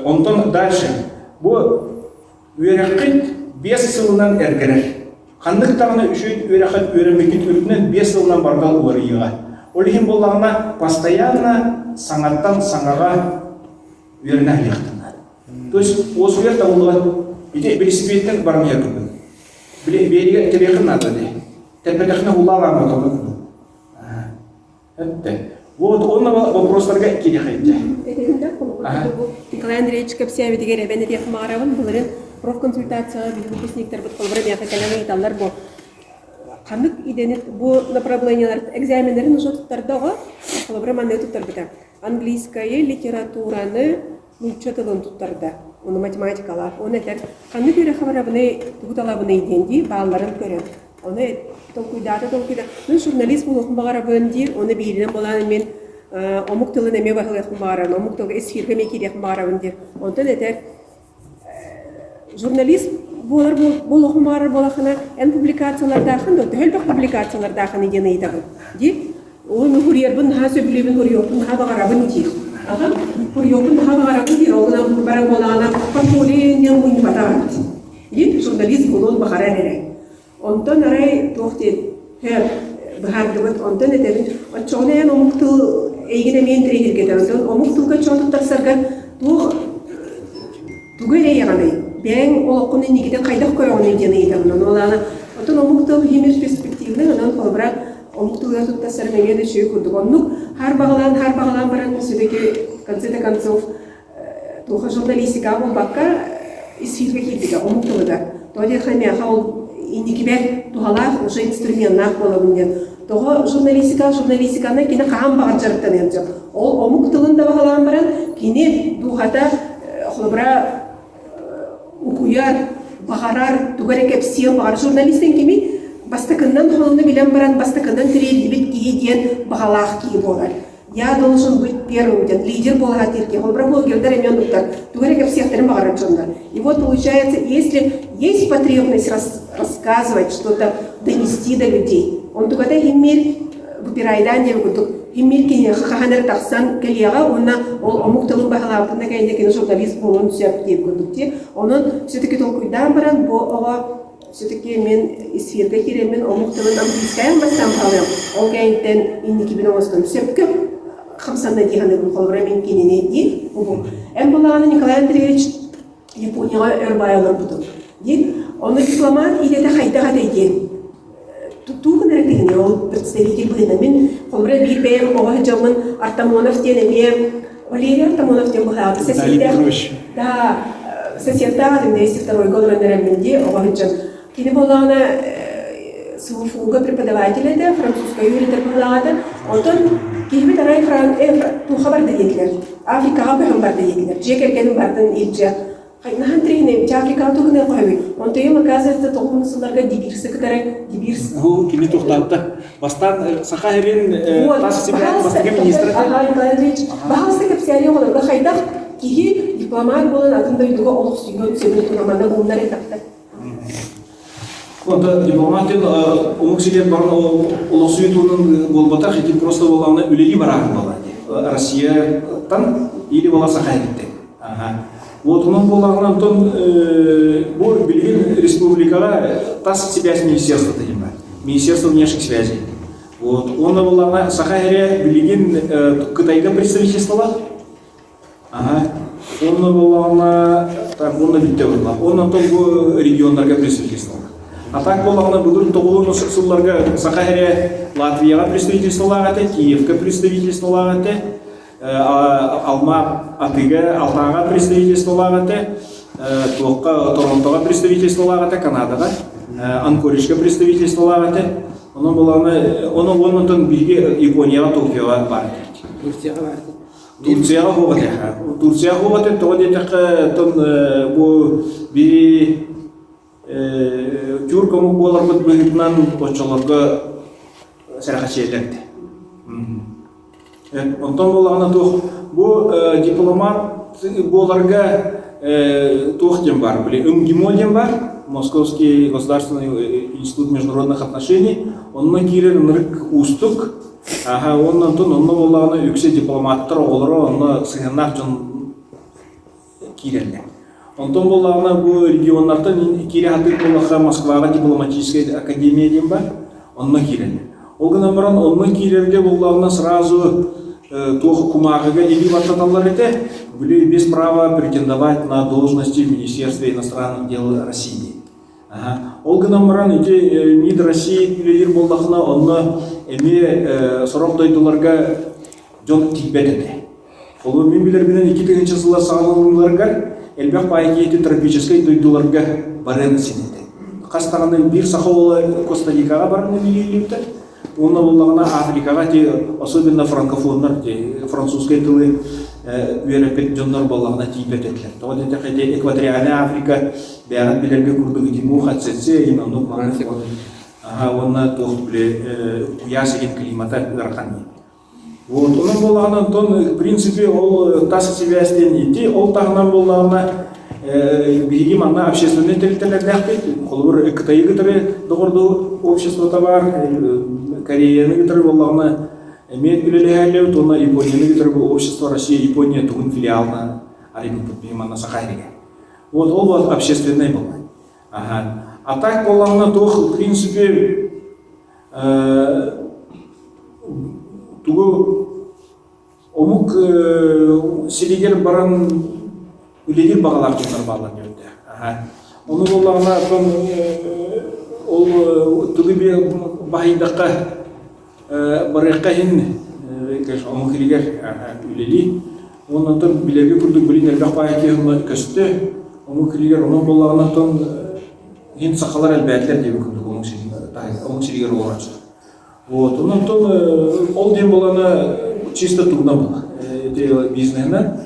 онтон дальше. Бұл үйрәққит 5 сылынан әргерер. Қандықтағына үшін үйрәққит үйрәмекет өрінен 5 сылынан бардал өріға. Ол ең болғана постоянно саңаттан саңаға үйрәні әліқтінар. То есть, осы үйер табылыға велосипедтен бармия күрдің. Береге тебеқін надо де. Тәпетіқіне ұлаға мұтылды. Вот он вопростарға келе қайтты. Николай Андреевич Капсяви деген әбәні де қымағарабын, бұлырын профконсультацияға білгі көснектер бұд қолбыры бияқы кәлемі еталар бұл. Қандық иденет бұл направлениялар экзаменерін ұжы тұттарды оға, қолбыры маңдай тұттарды. Английская литератураны мұлчатылын тұттарды. Оны математикалар, оны әтер. Қандық үйрі қамарабыны тұғыталабыны иденді бағаларын көрен. Оны толкуйдаты. Мен журналист болуқын бағарабын дейір, оны бейірінен боланы мен омук тылын әме бағылықын бағарабын, омук тылғы эсфирге мекерекін бағарабын дейір. Онтан әтер журналист болуқын бағарар болақына ән публикациялардақын, төлбақ публикациялардақын едені етабын. Дейір, оны хұрербін, ха сөбілебін хұрйоқын, ха бағарабын дейір. Хұрйоқын, ха бағарабын дейір, оғына баран болағына портфолиен мұйын батағын дейір. Журналист болуын бағарар әрі. Онтон арай тоқтен бахардыбыт, онтон әтәбін, отчоғын омуқтыл әйгін әмен тірегергеді. Онтон омуқтылға чоңтықтарсарға тұғы әрей ағанай. Бәң олыққын әнегеден қайдақ көріғын әйдені едімін. Онтон омуқтыл хемер перспективінің, онан қолбырақ омуқтылға тұттасырын әмеді шүйі көрдік. Оннық har бағалан баран сөдеке концерте концов туха журналистика болбаққа исфирге келдігі омуқтылыға. Тоде хамияға ол индикибер тухалар уже инструментнақ болабын. Тоғы журналистиканы кені қаған бағар жарықтан еді. Ол омук тылында бағалан баран кені духата құлыбыра ұқуяр, бағарар, туғарек әпсиен бағар журналистен кеми бастықыннан қолыны білен баран бастықыннан тірелді бет кейден бағалақ кей болар. Я должен быть первым, лидер болға терке, құлыбыра блогердар емен ұқтар, туғарек әпсияқтарын бағарар жондар. И вот получается, если есть потребность рассказывать, что-то донести до людей, он тугата химмер выбирайдан дем гудук химмер кине хаханер тахсан келияга онна ол омукталын бахалаптында кайдекин журналист болуун сөп деп гудук те онун все-таки толкуйдан баран бу ого все-таки мен эфирге киремен омукталын амплискаям бастан калам ол кайден инники бин остон сөпкө хамсанна диганы бул колбрамен кинене ди бу эм булаганы Николай Андреевич Японияга өрбайлар бутук ди оны дипломат идете хайдага дейген тугын әрекетіне ол представитель бұлына. Мен қолбыра бір бәйім оға жамын Артамонов дені мен Валерий Артамонов ден бұлады. Соседта адым 202 год рандераменде оға жам. Кені болағына фуга преподаватель еді, французская юридер бұлады. Онтан кейбет арай туға барды екілер. Африкаға бұғын барды екілер. Жек әргенім бардын елжі. Нахан трейнем, Африка тугне қойбай. Онто ем оказывается тоғымысыларға дебирсы кітары, дебирсы. Кені тоқтатты. Бастан сақа әрен тасы себен бастығы министрі. Николай Андреевич, бағалысы көпсәрі оларға қайдақ кейі дипломат болын атында үйдіға олық сүйген сөйген тұнаманда болындар етапты. Онда дипломаттен омық себен барын олық сүйетуінің болбатақ, екен просто болғаны үлелі барағын болады. Россиятан или бола сақа әрітті. Вот он болағынан бұл білген республикаға тас связь министерства деймін. Министерство внешних связей. Вот он болағына Сахаре білген Қытайға представительстволар. Он болағына так оны бітті болла. Он бұл региондарға представительстволар. А так болағына бүгін 9 сылларға Сахаре Латвияға представительство лағаты, Киевка представительство лағаты, Алма Атыға, Алтаға представительство лағаты, Торонтоға представительство лағаты, Канадаға, Анкоричқа представительство лағаты. Оның болағына, оның онынтын бірге Японияға, Токиоға бар. Турцияға барды. Турцияға хоғаты. Турцияға хоғаты, тоғы детеқі бұл бірі Тюркамы болар бұд бұғытынан отчаларға сәріға шейлерді. Онтан болағына тұқ, бұл дипломат боларға тұқ дем бар, МГИМО дем бар, Московский государственный институт международных отношений, онына кейлер нұрық ұстық, оннан тұн, онына болағына үксе дипломаттар олары, онына сығынақ жын кейлерлер. Онтон болағына бұл регионлардан кейлі хатыр болаға Москваға дипломатическая академия дем бар, онына кейлерлер. Олғын амыран онына кейлерге болағына сразу тоғы кумағыға ели баттаталар еті, были без права претендовать на должности в Министерстве иностранных дел России. Олғын амыран еті МИД России үлелер болағына онына әме сұрақ дойдыларға жон тикбет еті. Олы мен білербінен 2000 жылы сағылыларға Элбек пайкеті тропической дойдуларға барыны сенеді. Қастағаны бір сақауылы Коста-Рикаға барыны білейліпті. Оны болағына Африкаға, особенно франкофондар, французской тылы үйерепет жондар болағына тейбет етілер. Тоғы деді қайде экваториальный Африка бәрін білерге күрдігі дему қатсетсе, имандық маңыз. Оны тоғы біле ұясеген климата ғарқаны. Оның болағынан тон, в принципе, ол тасы связьтен еті, ол тағынан болағына бейгім ана общественный территорияларды әқпейді. Қолыр Қытай ғытыры дұғырды обществода бар, Кореяны ғытыры болағына мен үлелі әлеу, тонна Японияны ғытыры бұл общество Россия, Япония тұғын филиалына аребін бейгім ана Сахариге. Вот ол бол общественный болған. А так болағына тоқ, в принципе, тугу омук селигер баран үлегер бағалар жондар бағалар жөнді. Оны болағына ол тугу бе бағайдаққа барыққа хен омук селигер үлели. Онын тұн білерге күрдік білін әлбәқ бағайке көсті. Омук селигер оның болағына тұн хен сақалар әлбәтлер деп күрдік омук селигер олар жүр. Вот, ол дем болана чисто трудно было бизнесна.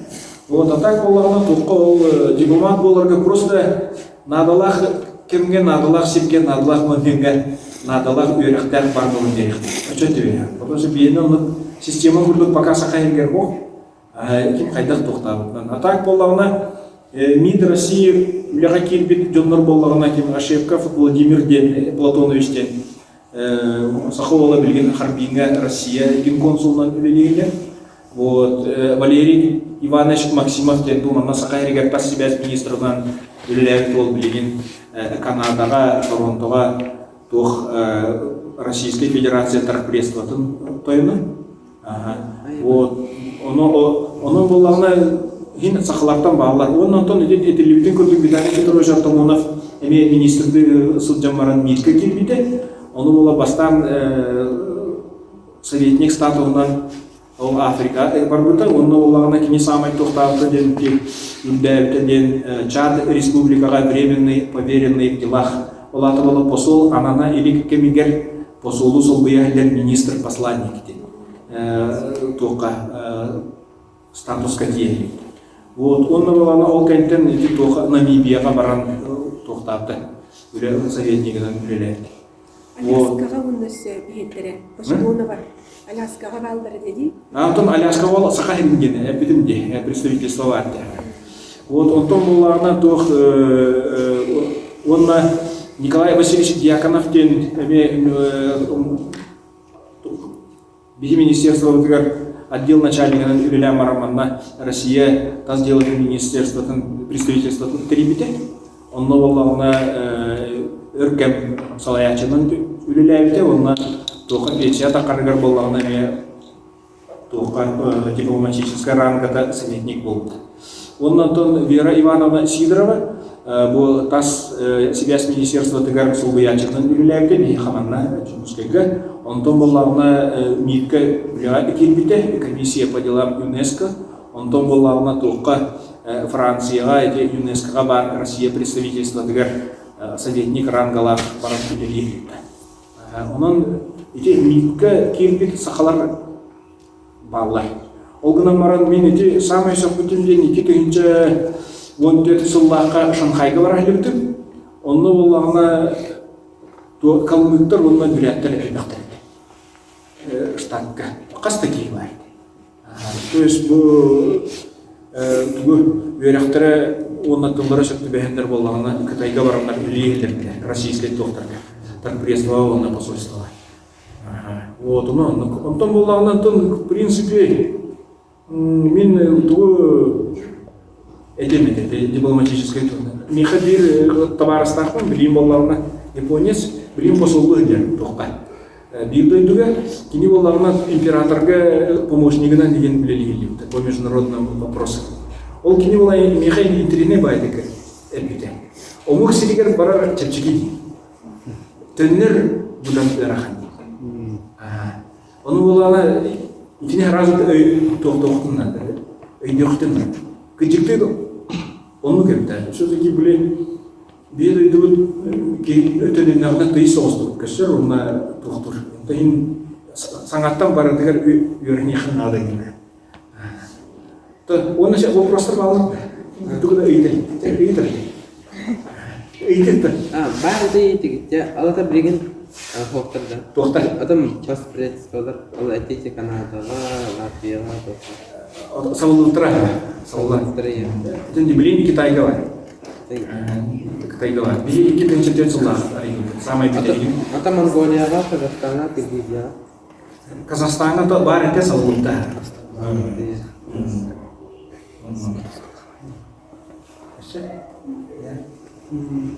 Вот, а так болана тоққа ол дипломат боларға просто надалах кемге надалах сепке надалах мөмкенге надалах үйректер бар болын керек. Очо тебе. Потому что бейне оны система күрдік пока сақайыргер боқ, кем қайдақ тоқтабы. А так болағына МИД России үліға келбет жонлар болағына кем Ашевков Владимир Платоновичтен Саховала білген Харбинга Россия ген консулынан үлелеген. Вот Валерий Иванович Максимов тен бұл мана Сахарига пас связь министрынан үлелеген ол білген Канадаға, Торонтоға тоқ Российской Федерация торгпредствотын тойны. Вот оның болағына хин сақалардан бағалар. Оннан тон телевиден көрдік Виталий Петрович Артамонов министрді сұлжамаран МИД-ка келбейді. Оны бола бастан советник статуынан Африка бар бұлда. Оны олағына кене самай тоқтауды ден Чад республикаға временный поверенный в делах. Олаты бола посол, анана или кемегер посолу сол бұяғылер министр-посланник ден. Тоққа статусқа дейін. Вот, оны болағына ол кәнттен Намибияға баран тоқтауды. Үлі советнигінен үлелерді. Аляскаға ұнысы бейеттері, Пашимона бар. Аляскаға балдары деді? Антон Аляска ол Сахаринген, әпідімде, представительство варды. Вот, онтон болағына тоқ, онна Николай Васильевич Дьяконов ден, бейі министерство отдел начальнигінің үлілі мараманна Россия таз деловым министерствотын, представительствотын теребіте. Онна болағына өркем салаячының үлілі онна тоқа пенсия тақарығар болағына тоқа дипломатическая рангада советник болды. Оннан Вера Ивановна Сидорова бу тас связь министерства тыгар сулбыячытын үлеләбде би хаманна чумускеге онтон боллагына митке бүләгә килбите комиссия по делам ЮНЕСКО онтон боллагына туққа Францияга эти ЮНЕСКОга бар Россия представительство тыгар советник рангалар баран үлеләбде. Онон эти митке килбит сахалар баллар. Олгынан маран мен эти самый сопутимден 2-нче 14 сыллақа Шанхайга бара хилиптим. Онны боллагына калмыктар онна бүләттер әйбәктер. Штатка. Каста кийбар. То есть бу верәхтәре онна тыллары шәкте бәһәндер боллагына Кытайга барганнар үлеләр, российский докторга. Так прислала на посольство. Вот онтон боллагынан в принципе мен ту элементы дипломатической турда. Михабир товарыстахын билим боллагына японец билим посоллыгы дер токка. Бирдойдуга кини боллагына императорга помощнигинен деген билелигилипти по международным вопросам. Ол кини болай Михаил интерне байдык элбите. Омук сиригер барар чепчиги. Төннер будан Onu bolana itine razı toxtoxtundan da. Öydüxtün. Gıcıktı onu gördü. Sözü ki böyle bir öydü ki öteden nağda tıyı soğuzdu. Köşer ona toxtur. Tayin sanattan baradıgar yörün yaxın adı gibi. Ona şey vопростар bağlı. Tuğda öydü. Öydü. Бәрі де етігітте, алата білген тоқтырды. Тоқтар. Адам час председатель, ол әйтейте Канадаға, Латвияға, тоқтар. Саулыктыра. Саулыктыра, иә. Тенде білейін Китайға бар. Китайға бар. Бізі 2-4 жылда самай бітейін. Ата Монголияға, Қазақстанға, Киргизияға. Казахстанға бар әте саулықта.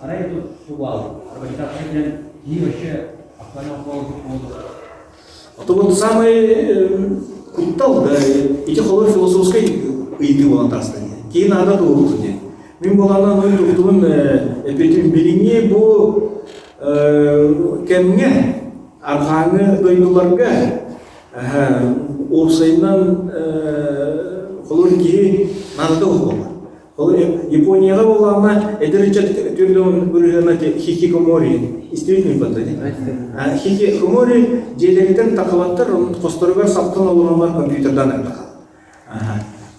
Арай тут сувал. Арбайтаршен и вообще ахвана ползу. Это вот самый куттал, да, эти холод философской иди волонтарства. Кей надо думать. Мин болана ной дуктун эпетим билине бу кемге арханы дойларга орсайнан холод ки надо думать. Японияга болганда эдеричет түрдөн бүрүнө хикикомори истебин батады. Хикикомори желерден такалаттар косторгар сактан алынган компьютерден артык.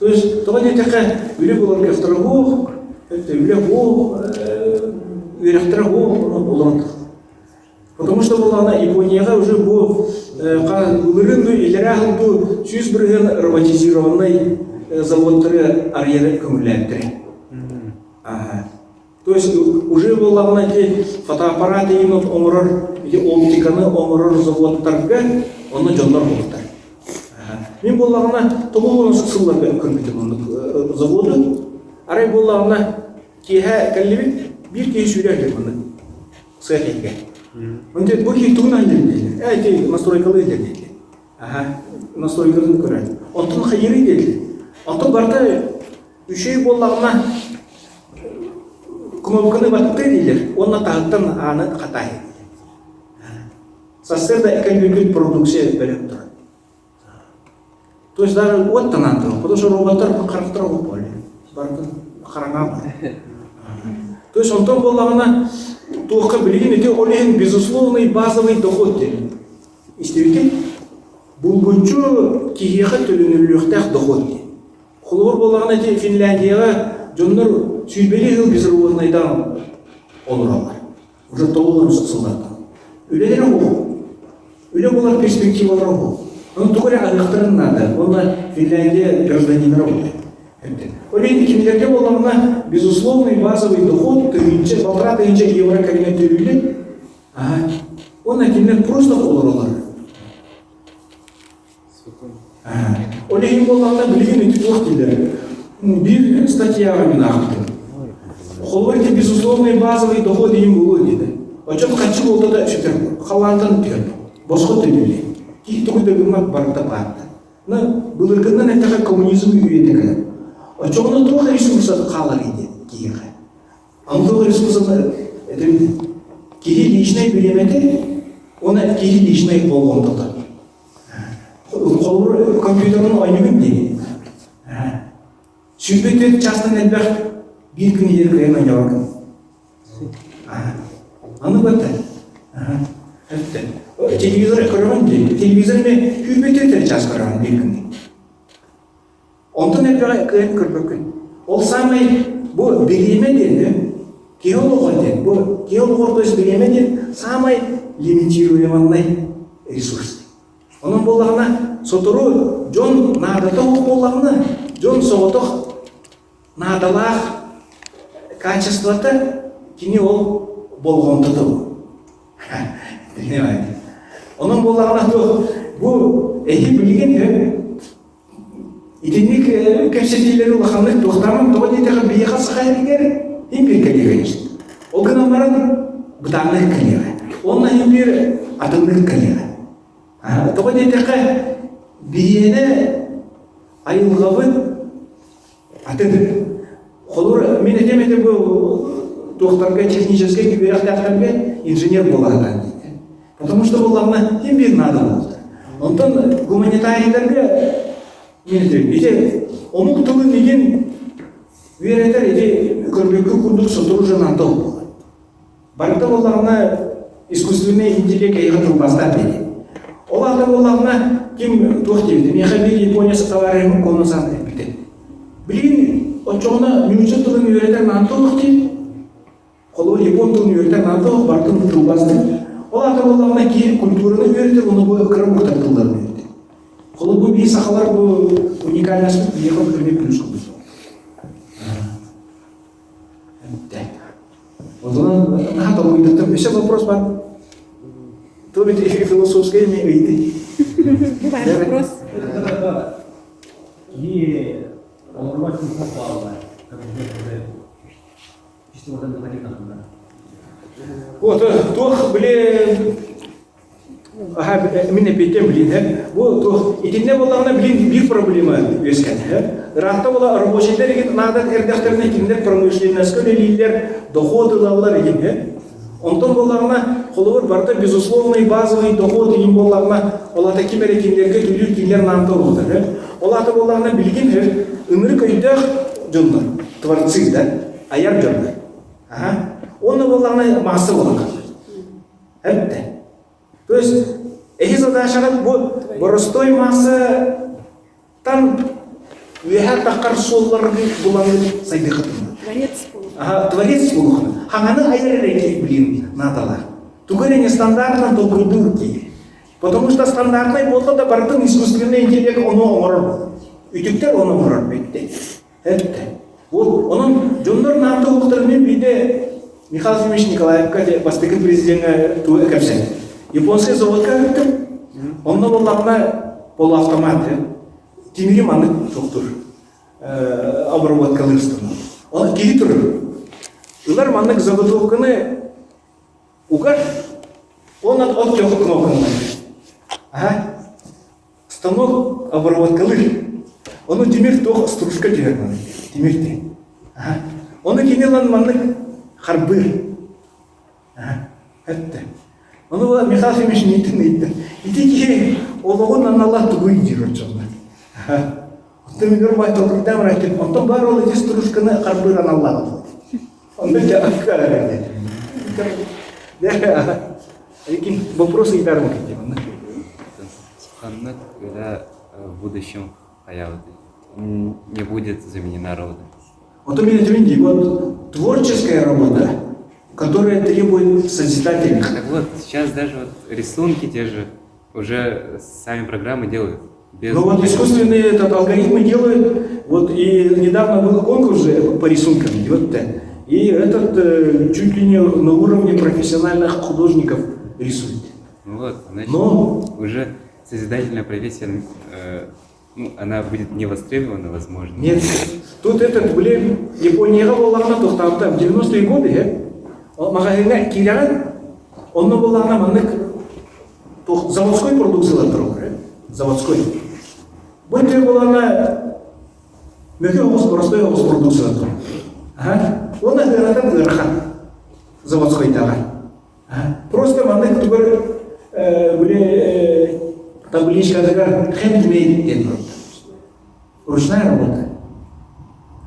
То есть тогда дека үле болор кефтергу, үле бу верехтергу болгон. Потому что болганда Японияга уже бу улырынды илерагынды 100 бирген роботизированный заводтары арьеры көмүләттер. То есть уже боллагына эти фотоаппараты именно омурор, эти оптиканы омурор заводтарга, оны жоннор болуптар. Мен боллагына тобулун сылларга көрмөтөм заводу. Арай боллагына кеһе каллибит бир кеһе сүрәдер муну. Сәхикә. Монда бу ки туган элдер. Эти настройкалы элдер. Настройкаларын көрәт. Онтон хайыры элдер. Ото барда үшей боллагына кнопканы батты дилер. Онна тагыттан аны катай. Сасырда экономик продукция берип турат. То есть даже вот тананты, потому что роботтар карактер более. Барды караңа. То есть онтон боллагына туакка билген эти олен безусловный базовый доход дер. Истебите булгунчу киһиха төлөнүлүктәк доход дер. Холор боллагына эти Финляндияга жоннор сүйбели жыл безродныйдан олуралар. Уже толугун сылдардан. Үлелер ол. Үле болар перспективалар ол. Он тугура анықтырын надо. Оны Финляндия гражданинара болды. Олен кимлерде боллагына безусловный базовый доход тыгынча, 1,5 евро калеме төлүлүп. Оны кимлер просто олуралар. Олен боллагына билген өтүп уктилер. Бир статьяга мен актым. Холорите безусловный базовый доход им болу dedi. Очоп качы болду да шүтер. Халантан төр. Бошко төлүлү. Ки тугуй дегмак барда барда. На булыргындан этага коммунизм үйөтө. Очону туга ресурсы калар иди кийге. Антон искусство это кири личной беременности, он кири личной болгон тогда. Холбур компьютерный ойнугун дейт. Сүрбектер часто нәлбәк bir gün yer кірген ойнауын. Аны бәтті. Телевизор көрген дейт. Телевизор мен сүрбектер час көрген bir gün. Онтан нәлбәк кірген көрбөкін. Ол самай бұл береме дейді, геолог дейді. Бұл геолог ордойс береме дейді, самай лимитируеманный ресурс. Onun bolağına sotoru John nadatoq bolağına John soğotoq nadalaq качествоты kini ol bolğonda da bu. Bilmeydi. Onun bolağına bu ehi bilgin İdinlik köşetileri ulaqanlık toxtamın toğu deyteği biyaqa sıqayriger hem bir kaliga işte. O gınamaran bıdağlık kaliga. Onunla hem bir adımlık kaliga. Тоғы дейтеқі бейені айылғабын атыды. Қолыр мен етемеді бұл тоқтарға техническай киберақтақтарға инженер болағыдан дейді. Потому что болағына ең бір нады болды. Онтан гуманитарийлерге мен етемеді. Омық тұлы деген веретер еді көрбеккі күндік сұтыру жанантау болды. Барықта болағына искусственный интеллект айғытыл бастап дейді. Оларда болағына кем тоқ дейді. Мехабир Япониясы товарының конусан әппеді. Білген, отчоғына мүлчі тұлын үйретер нантылық дейді. Қолы Япон тұлын үйретер нантылық бартын тұлбазды. Оларда болағына кейін культураны үйретер, оны бұл қырым мұқтар тұлдарын үйретер. Қолы бұл бей сақалар бұл уникальность еқыл көрмек плюс қылды. Одан нағата ойдықтым. Еще вопрос бар. То ведь и философское имя и Бывает вопрос. И он очень попал, как чисто вот это говорит нам. Вот, тох, блин, мен петем, блин, вот, тох, идене болағына, блин, bir проблема өскен, Рахта бола рабочийлер еген, надо эрдәхтеріне кемдер промышленность көлелейлер, доходылалар еген, Онтон болағына қолуыр барда безусловный базовый доход еген болағына олата кемер екендерге түлір кемлер нанты олды. Олата болағына білген өмір көйдіқ жонлар, творцы, аяр жонлар. Оны болағына масы болаға. Әбді. То есть, әйі задашағат бұл бұрыстой масы тан өйәр таққар солларын болағын сайды қытымды. Творец был. Творец был. Ханганы айыры рейки, блин, надала. Тугоре не стандартно, то придурки. Потому что стандартный болды да бардың искусственный интеллект оны оңырыр. Үтіктер оны оңырыр бетте. Вот, оның жондар нарды ұқтырымен бейде Михаил Ефимович Николаевка бастықын президенті туы көпсен. Японский заводка өттім. Онны болағына полуавтомат. Темірі маны тоқтыр. Обработкалыр стұрны. Оны келі тұрыр. Улар маннык заготовканы угар, он от трёх кнопками. Станок обработкалыр. Оны темир тох стружка дерманы. Темирте. Оны кинелан маннык харбыр. Этте. Оны ва Михаил Ефимович нетин айтты. Итеки ологон аналар тугуй дирор жонна. Тымгыр байтолдук дамыр айтып, онтон бар ол эти стружканы харбыр аналар. Он ведь аккарит. Да. Какие вопросы и даром какие? Суханнак, когда в будущем не будет заменена рода. Вот у меня твинди, вот творческая работа, которая требует созидательных. Так вот, сейчас даже вот рисунки те же уже сами программы делают. Ну вот искусственные алгоритмы делают, вот и недавно был конкурс по рисункам, вот и этот чуть ли не на уровне профессиональных художников рисует. Вот, значит, уже созидательная профессия, она будет не востребована, возможно. Нет, тут этот, блин, Японияға болағына тоқтамда, в 90-е годы, мағайына келеген, онны болағына маңдық заводской продукциялар тұрғыр, заводской. Бұл тер болағына мөке оғыз, простой оғыз продукциялар тұрғыр. он агырatan ырхан заводской тага. Просто маны были табличка такая handmade, ручная работа.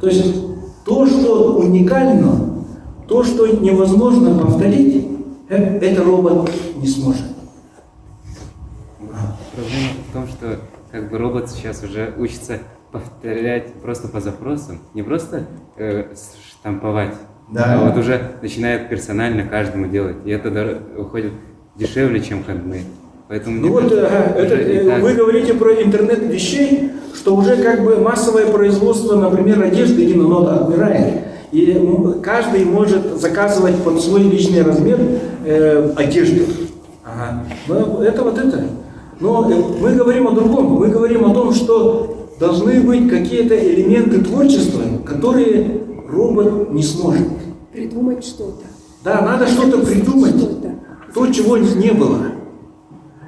То есть то, что уникально, то, что невозможно повторить, это робот не сможет. Проблема в том, что как бы робот сейчас уже учится повторять просто по запросам, не просто штамповать, Да. а вот уже начинает персонально каждому делать. И это выходит дешевле, чем handmade. Поэтому Ну вот, вы говорите про интернет вещей, что уже как бы массовое производство, например, одежды оно отмирает. И каждый может заказывать под свой личный размер одежду. Но это вот это. Но мы говорим о другом. Мы говорим о том, что должны быть какие-то элементы творчества, которые робот не сможет. Придумать что-то. Да, надо что-то придумать, то, чего не было.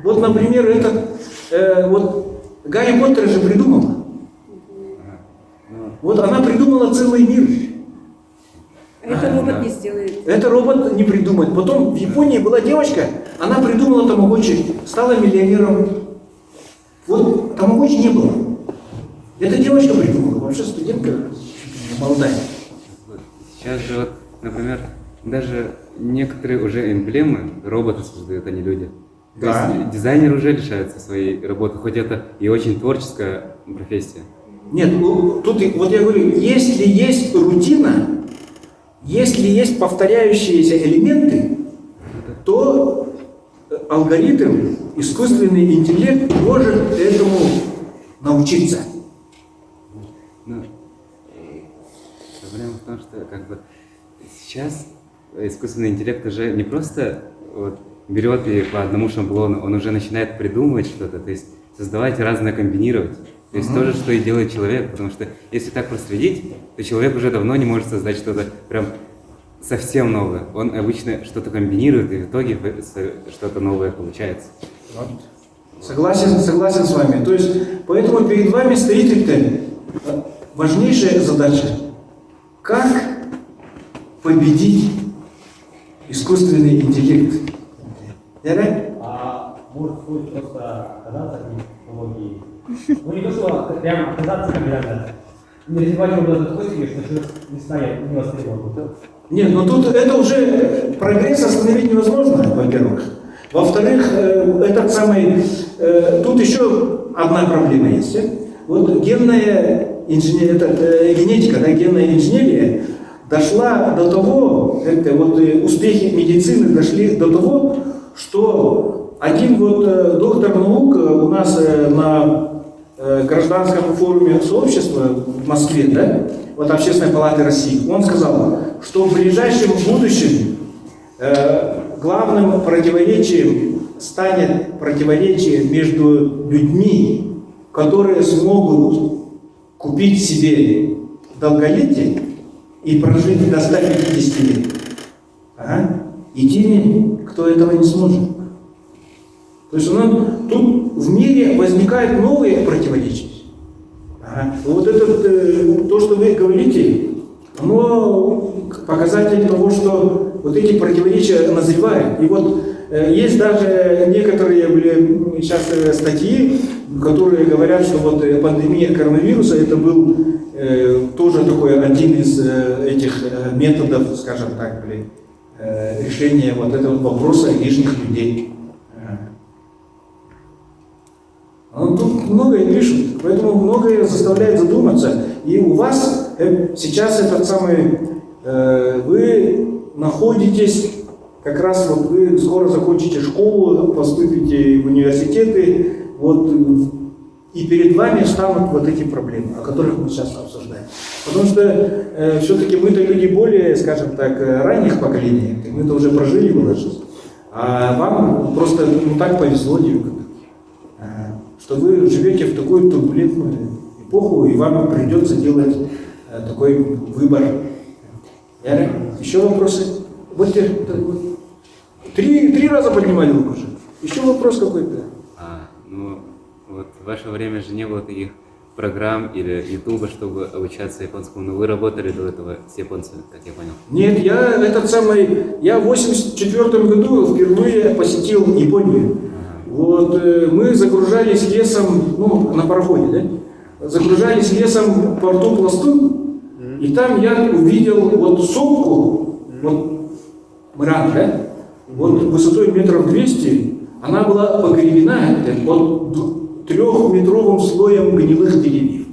Вот, например, вот Гарри Поттер же придумала. Вот она придумала целый мир. Это робот не сделает. Это робот не придумает. Потом в Японии была девочка, она придумала тамагочи, стала миллионером. Вот тамагочи не было. Эта девочка придумала, вообще студентка молодая. сейчас же, вот, например, даже некоторые уже эмблемы роботы создают, а не люди. То Да. есть дизайнер уже лишается своей работы, хоть это и очень творческая профессия. Нет, тут вот я говорю, если есть рутина, если есть повторяющиеся элементы, то алгоритм, искусственный интеллект может этому научиться. Ну, проблема в том, что как бы сейчас искусственный интеллект уже не просто вот, берет и по одному шаблону, он уже начинает придумывать что-то, то есть создавать разное, комбинировать. То есть то же, что и делает человек, потому что если так проследить, то человек уже давно не может создать что-то прям совсем новое. Он обычно что-то комбинирует, и в итоге что-то новое получается. Вот. Согласен с вами. То есть, поэтому перед вами стоит важнейшая задача. Как победить искусственный интеллект? Может стоит просто отказаться от технологии. Ну не то, что прям отказаться, как реально. Не развивать его до такой степени, что не станет невостребованным. Нет, но тут это уже прогресс остановить невозможно, во-первых. Во-вторых, тут еще одна проблема есть. Вот генная инженерия, генетика, да, генная инженерия дошла до того, успехи медицины дошли до того, что один доктор наук у нас на гражданском форуме сообщества в Москве, да, Общественной палаты России, он сказал, что в ближайшем будущем главным противоречием станет противоречие между людьми, которые смогут купить себе долголетие и прожить до 150 лет, и теми, кто этого не сможет. То есть тут в мире возникают новые противоречия. Вот то, что вы говорите, оно показатель того, что вот эти противоречия назревают. И вот есть даже некоторые сейчас статьи, которые говорят, что вот пандемия коронавируса это был тоже такой один из этих методов, скажем так, решения вот этого вопроса лишних людей. Тут многое пишут, поэтому многое заставляет задуматься. И у вас сейчас вы находитесь, как раз вы скоро закончите школу, поступите в университеты, и перед вами встанут вот эти проблемы, о которых мы сейчас обсуждаем. Потому что все-таки мы-то люди более, скажем так, ранних поколений, мы-то уже прожили его жизнь. А вам просто так повезло, что вы живете в такую турбулентную эпоху, и вам придется делать такой выбор. Еще вопросы? Три раза поднимали руку уже. Еще вопрос какой-то? В ваше время же не было таких программ или ютуба, чтобы обучаться японскому, но вы работали до этого с японцами, как я понял. Нет, я в 84 году впервые посетил Японию. Вот, мы загружались лесом, ну, на пароходе, да? Загружались лесом в порту Пластун, и там я увидел вот сопку, вот мрак, да? Вот высотой метров 200, она была погребена под 3-метровым слоем гнилых деревьев.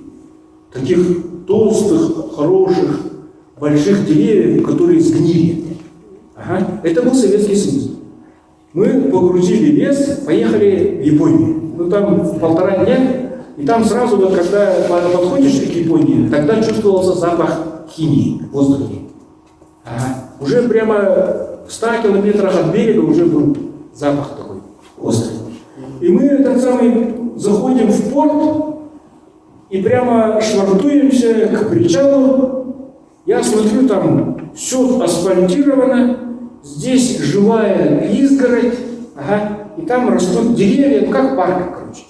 Таких толстых, хороших, больших деревьев, которые сгнили. Ага. Это был Советский Союз. Мы погрузили лес, поехали в Японию. Ну там 1,5 дня, и там сразу, вот, когда подходишь к Японии, тогда чувствовался запах химии в воздухе. Ага. Уже прямо в 100 километрах от берега уже был запах такой острый. И мы заходим в порт и прямо швартуемся к причалу. Я смотрю, там все асфальтировано, здесь живая изгородь, ага, и там растут деревья, как парк, короче.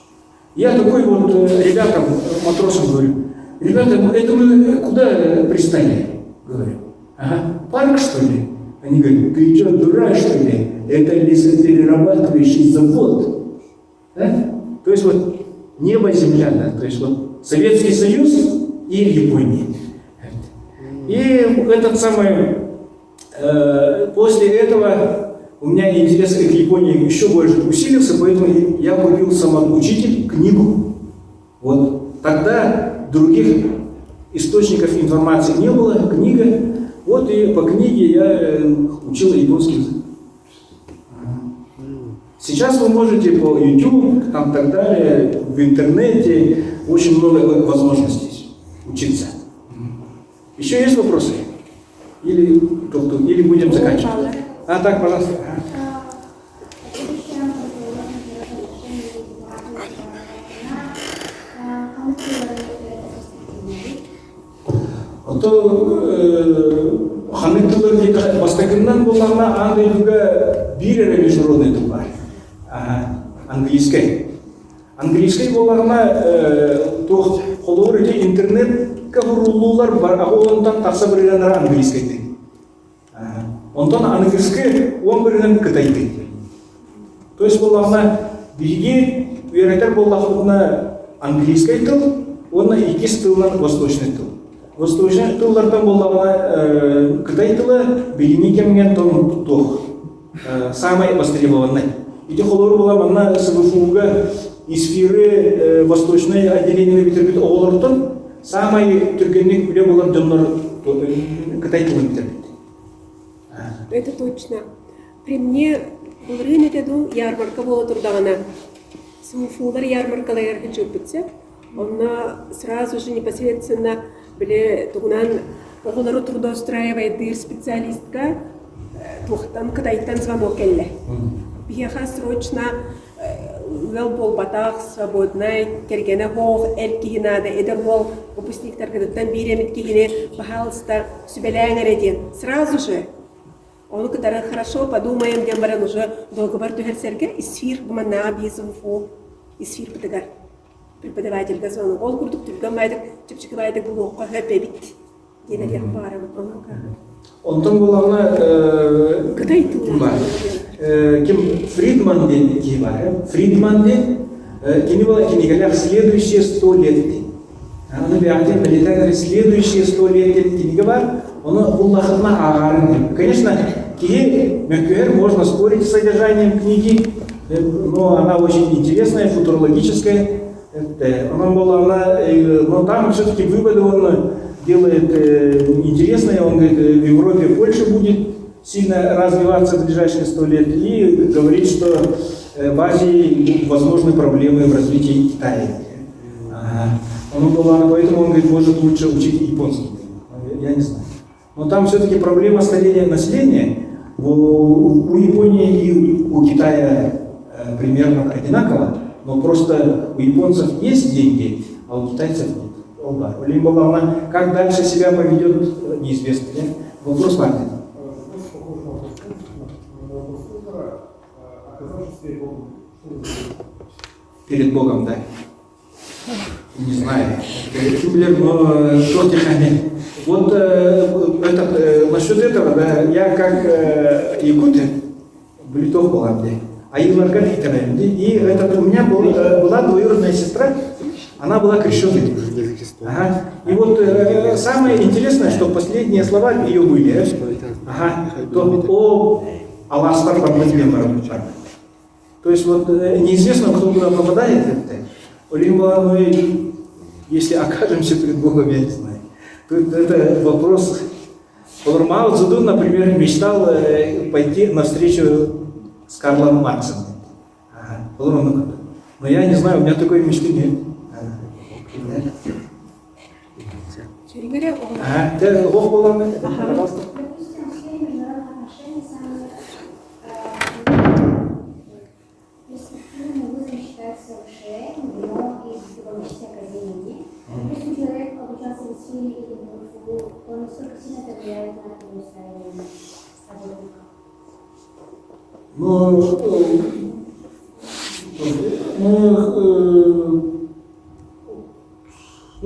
Я такой вот ребятам, матросам говорю: ребята, это мы куда пристали? Говорю: ага, парк, что ли? Они говорят: ты что, дурак, что ли? Это лесоперерабатывающий завод. Да? То есть вот небо-земля, да? То есть вот Советский Союз и Япония. И после этого у меня интерес к Японии еще больше усилился, поэтому я купил самоучитель, книгу. Вот тогда других источников информации не было, книга. Вот и по книге я учил японский язык. Сейчас вы можете по YouTube, там так далее, в интернете очень много возможностей учиться. Еще есть вопросы? Или будем заканчивать? А, так, пожалуйста. Ханытылар дейді, бастакыннан болғанна андай juga бір международный тіл бар. Английский. Английский болғанна қолыр өте интернетке құрылулар бар, ондан тақса біргендер английский дейді. Ондан английский, он бірген Қытай дейді. То есть болғанна бірге үйретер болғанна английский тіл, онна икес тылынан восточный тіл. Восточный тыллардан болғанна Қытай тілі біліне кемген тоқ, самый востребованный. И қолыр болғанна СВФУ-га из сферы восточной отделения бітірбет оғылырдың, самый түргенлік біле болар донор Қытай тілін бітірбет. Это точно. При мне был рынок, ярмарка была трудована. Суфулар ярмаркалар хиджубитсе. Он сразу же непосредственно были тугнан оголару трудоустраивает специалистка. Тухтан Кытайдан звонок келли. Бияха срочно был батах свободный, кергене хох, элькигина да эдервол, выпускниктар кадаттан биремиткигине, пожалуйста, сюбелянгередин. Сразу же он когда хорошо подумаем, где мы уже договор тухерсерге, и сфир гмана бизову, и сфир потагар. Преподаватель газона, он курдук тюргамайдак, чепчиковайдак был охо хэпэбит. Генерия пара, он как. Онтон болғана кем Фридман ден ки бар. Фридман ден кені была кенегалях следующие 100 лет. Аны бәғатен білетәгір следующие 100 лет кенеге бар. Оны ұллақытына ағарын. Конечно, кие меккер можно спорить с содержанием книги, но она очень интересная, футурологическая. Но там все-таки выводы он делает интересное. Он говорит, в Европе Польша будет сильно развиваться в ближайшие 100 лет и говорит, что в Азии возможны проблемы в развитии Китая. Поэтому он говорит, может лучше учить японский. Я не знаю. Но там все-таки проблема старения населения у Японии и у Китая примерно одинаково, но просто у японцев есть деньги, а у китайцев нет. Как дальше себя поведет, неизвестно. Нет? Вопрос важный. Перед Богом, да. Не знаю. Вот насчет этого, да, я как якут в Литов была, а Еларга Викторовна, и у меня была двоюродная сестра, она была крещеной. Ага. И вот самое интересное, что последние слова ее были, ага, то Аллахстар Бабадмем. То есть вот неизвестно, кто куда попадает, либо мы, если окажемся перед Богом, я не знаю. Тут это вопрос. Мао Цзэдун, например, мечтал пойти навстречу с Карлом Марксом. Ага. Но я не знаю, у меня такой мечты нет. Ага. Ты Бог был, пожалуйста. Если человек обучался в Сирии или в МФУ, то насколько сильно это влияет на administraивание работника?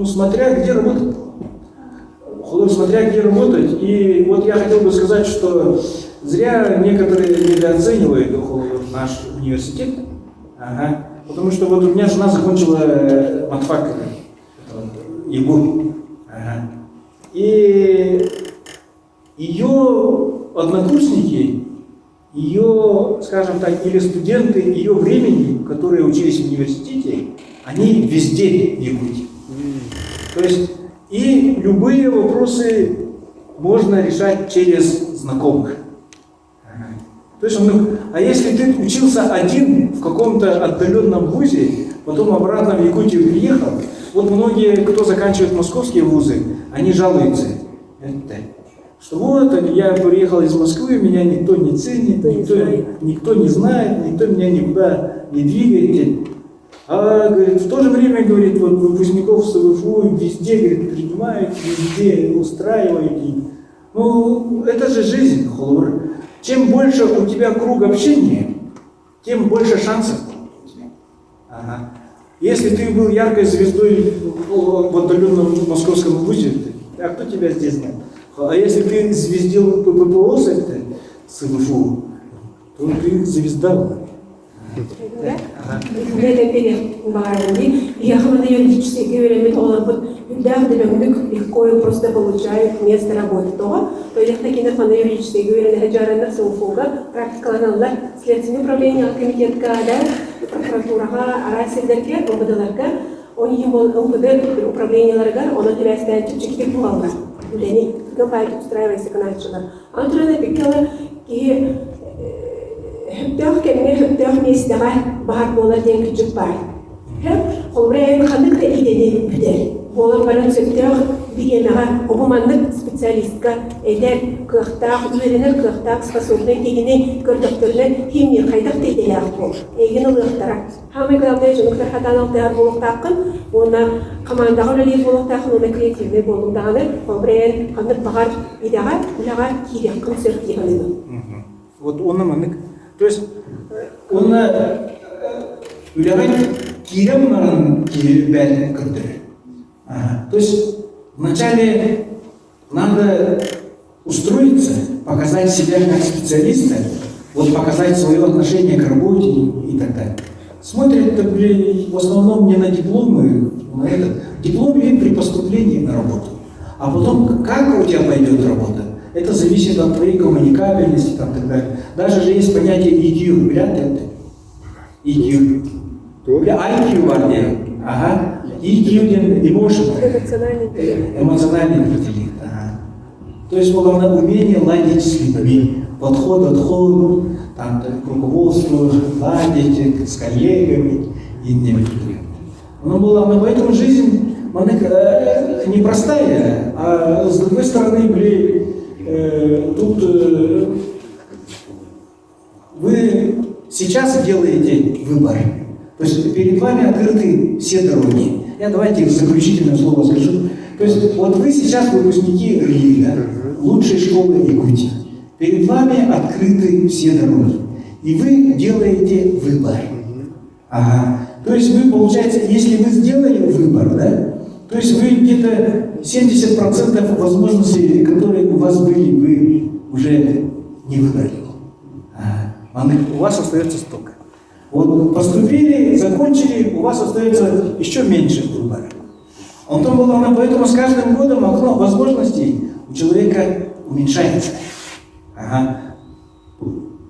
Смотря где работать. Смотря где работать. И вот я хотел бы сказать, что зря некоторые недооценивают наш университет. Ага. Потому что вот у меня жена закончила матфак ИГУ. Ага. И ее однокурсники, ее, скажем так, или студенты ее времени, которые учились в университете, они везде в Якутии. То есть и любые вопросы можно решать через знакомых. То есть, а если ты учился один в каком-то отдаленном вузе, потом обратно в Якутию приехал, вот многие, кто заканчивает московские вузы, они жалуются, что вот я приехал из Москвы, меня никто не ценит, никто не знает, никто меня никуда не двигает. А говорит, в то же время, говорит, вот выпускников СВФУ везде, говорит, принимают, везде устраивают. Ну, это же жизнь, Холур. Чем больше у тебя круг общения, тем больше шансов. Ага. Если ты был яркой звездой в отдаленном московском вузе, а кто тебя здесь знает? А если ты звездил ППО с ВФУ, то ты звезда. Нeden beri барни, ехала на юридические говорили, легко и просто получают место работы. То есть такие на юридические говорили, хаджарана суфуга, практикаланалар, следственное управление комитетка, прокуратураға, арасилдерге, ОБДларга, они управлениеларга, он ответственен чуть-чуть бухгалтер. Улени, компания устраивается канадчылар. Антурана пикала ки хөттөх кемне хөттөх местага бар бола ден күчүк бар. Холбрен хандык та идени бүтер. Болан баран сөттөх бигемага обумандык специалистка эдер кыхтак, үйренер кыхтак способный дегени көрдөктөрүнө химия кайдак деделер бол. Эгин улыктара. Хамы главный жөнөктөр хатаналдар болуктакын, она командага лидер болуктакын, она креативный болуктагы, холбрен хандык багар идага, улага кирек концерт дегени. Вот он нам. То есть он кирем наран кирбен кырдыр. То есть вначале надо устроиться, показать себя как специалиста, вот показать свое отношение к работе и так далее. Смотрят в основном не на дипломы, на этот. Диплом вид при поступлении на работу. А потом, как у тебя пойдет работа, это зависит от твоей коммуникабельности и так далее. Даже же есть понятие EQ, вряд ли это. EQ. IQ варде. Ага. EQ, эмоциональный интеллект. Ага. То есть главное умение ладить с людьми. Подход, отход, там, к руководству, ладить с коллегами и тем. Но поэтому жизнь непростая, а с другой стороны, тут вы сейчас делаете выбор. То есть перед вами открыты все дороги. Я давайте заключительное слово скажу. То есть вот вы сейчас выпускники РИИ, лучшей школы Якутии. Перед вами открыты все дороги. И вы делаете выбор. Ага. То есть вы, получается, если вы сделали уже 70% возможностей, которые у вас были, вы уже не выбрали. У вас остается столько. Вот поступили, закончили, у вас остается еще меньше выбора. Поэтому с каждым годом окно возможностей у человека уменьшается.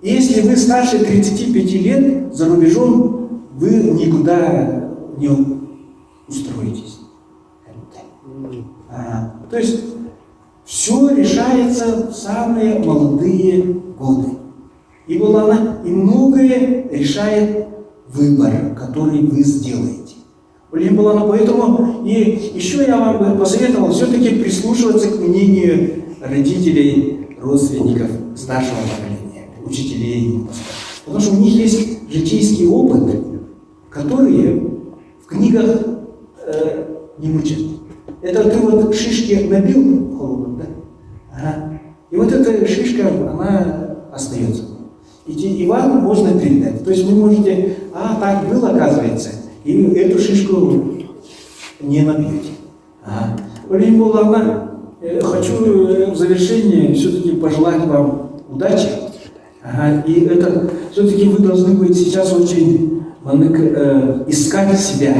Если вы старше 35 лет, за рубежом вы никуда не устроитесь. То есть все решается в самые молодые годы. И многое решает выбор, который вы сделаете. Поэтому и еще я вам бы посоветовал все-таки прислушиваться к мнению родителей, родственников старшего поколения, учителей. Потому что у них есть житейский опыт, которые в книгах не учат. Это ты вот шишки набил холодом, да? И вот эта шишка, она остается. И вам можно передать. То есть вы можете, так было, оказывается, и эту шишку не набьете. Хочу в завершении все-таки пожелать вам удачи. И это все-таки вы должны быть сейчас очень искать себя.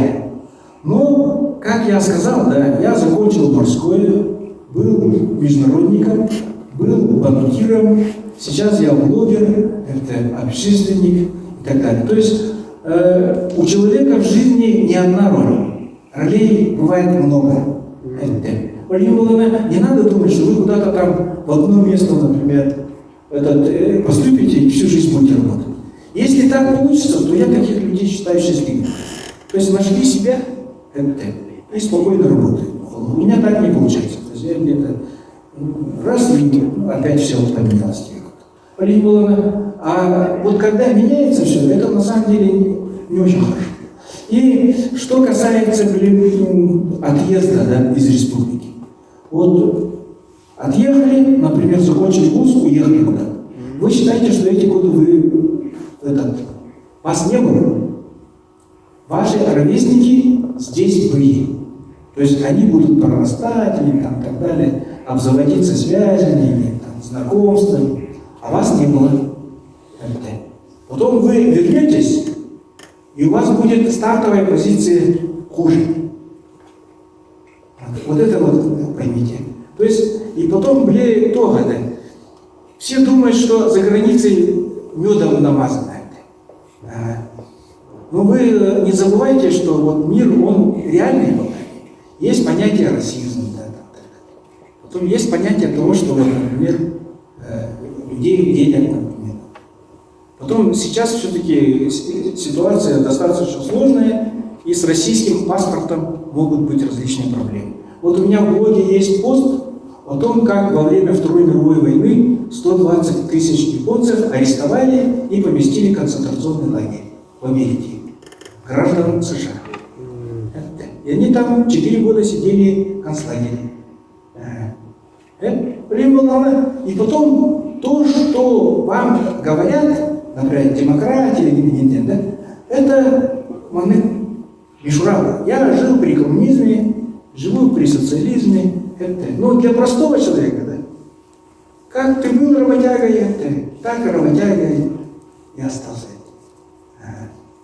Но, как я сказал, да, я закончил морское, был международником, был банкиром, сейчас я блогер, это общественник и так далее. То есть у человека в жизни не одна роль. Ролей бывает много. Не надо думать, что вы куда-то там в одно место, например, поступите и всю жизнь будете работать. Если так получится, то я таких людей считаю счастливыми. То есть нашли себя и спокойно работают. У меня так не получается. То есть я где-то раз и опять все поменялось. А вот когда меняется все, это на самом деле не очень хорошо. И что касается отъезда из республики. Вот отъехали, например, закончили вуз, уехали куда-то. Вы считаете, что эти годы вас не было? Ваши ровесники здесь были. То есть они будут прорастать или там так далее, обзаводиться связями, или знакомствами, а вас не было. Потом вы вернетесь, и у вас будет стартовая позиция хуже. Вот это вот поймите. То есть, и потом блеет того, да. Все думают, что за границей медом намазано. Но вы не забывайте, что вот мир, он реальный. Есть понятие расизма. Потом есть понятие того, что, например, людей делят, например. Потом сейчас все-таки ситуация достаточно сложная, и с российским паспортом могут быть различные проблемы. Вот у меня в блоге есть пост о том, как во время Второй мировой войны 120 тысяч японцев арестовали и поместили в концентрационный лагерь в Америке, граждан США. И они там 4 года сидели в концлагере. И потом то, что вам говорят, например, демократия или нет, да, это мишура. Я жил при коммунизме, живу при социализме. Но для простого человека, да, как ты был работягой, так и работягой и остался.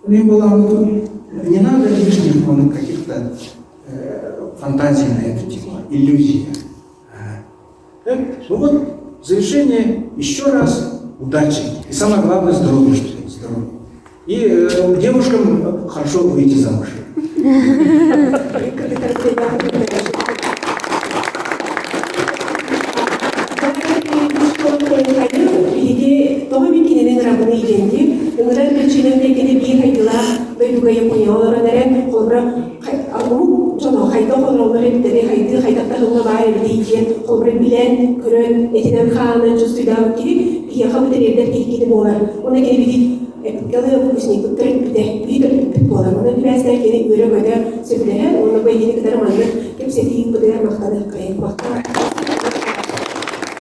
Не надо лишних каких-то фантазий на эту тему, иллюзий. Ну вот, в завершение еще раз удачи. И самое главное, здоровья. И девушкам хорошо выйти замуж.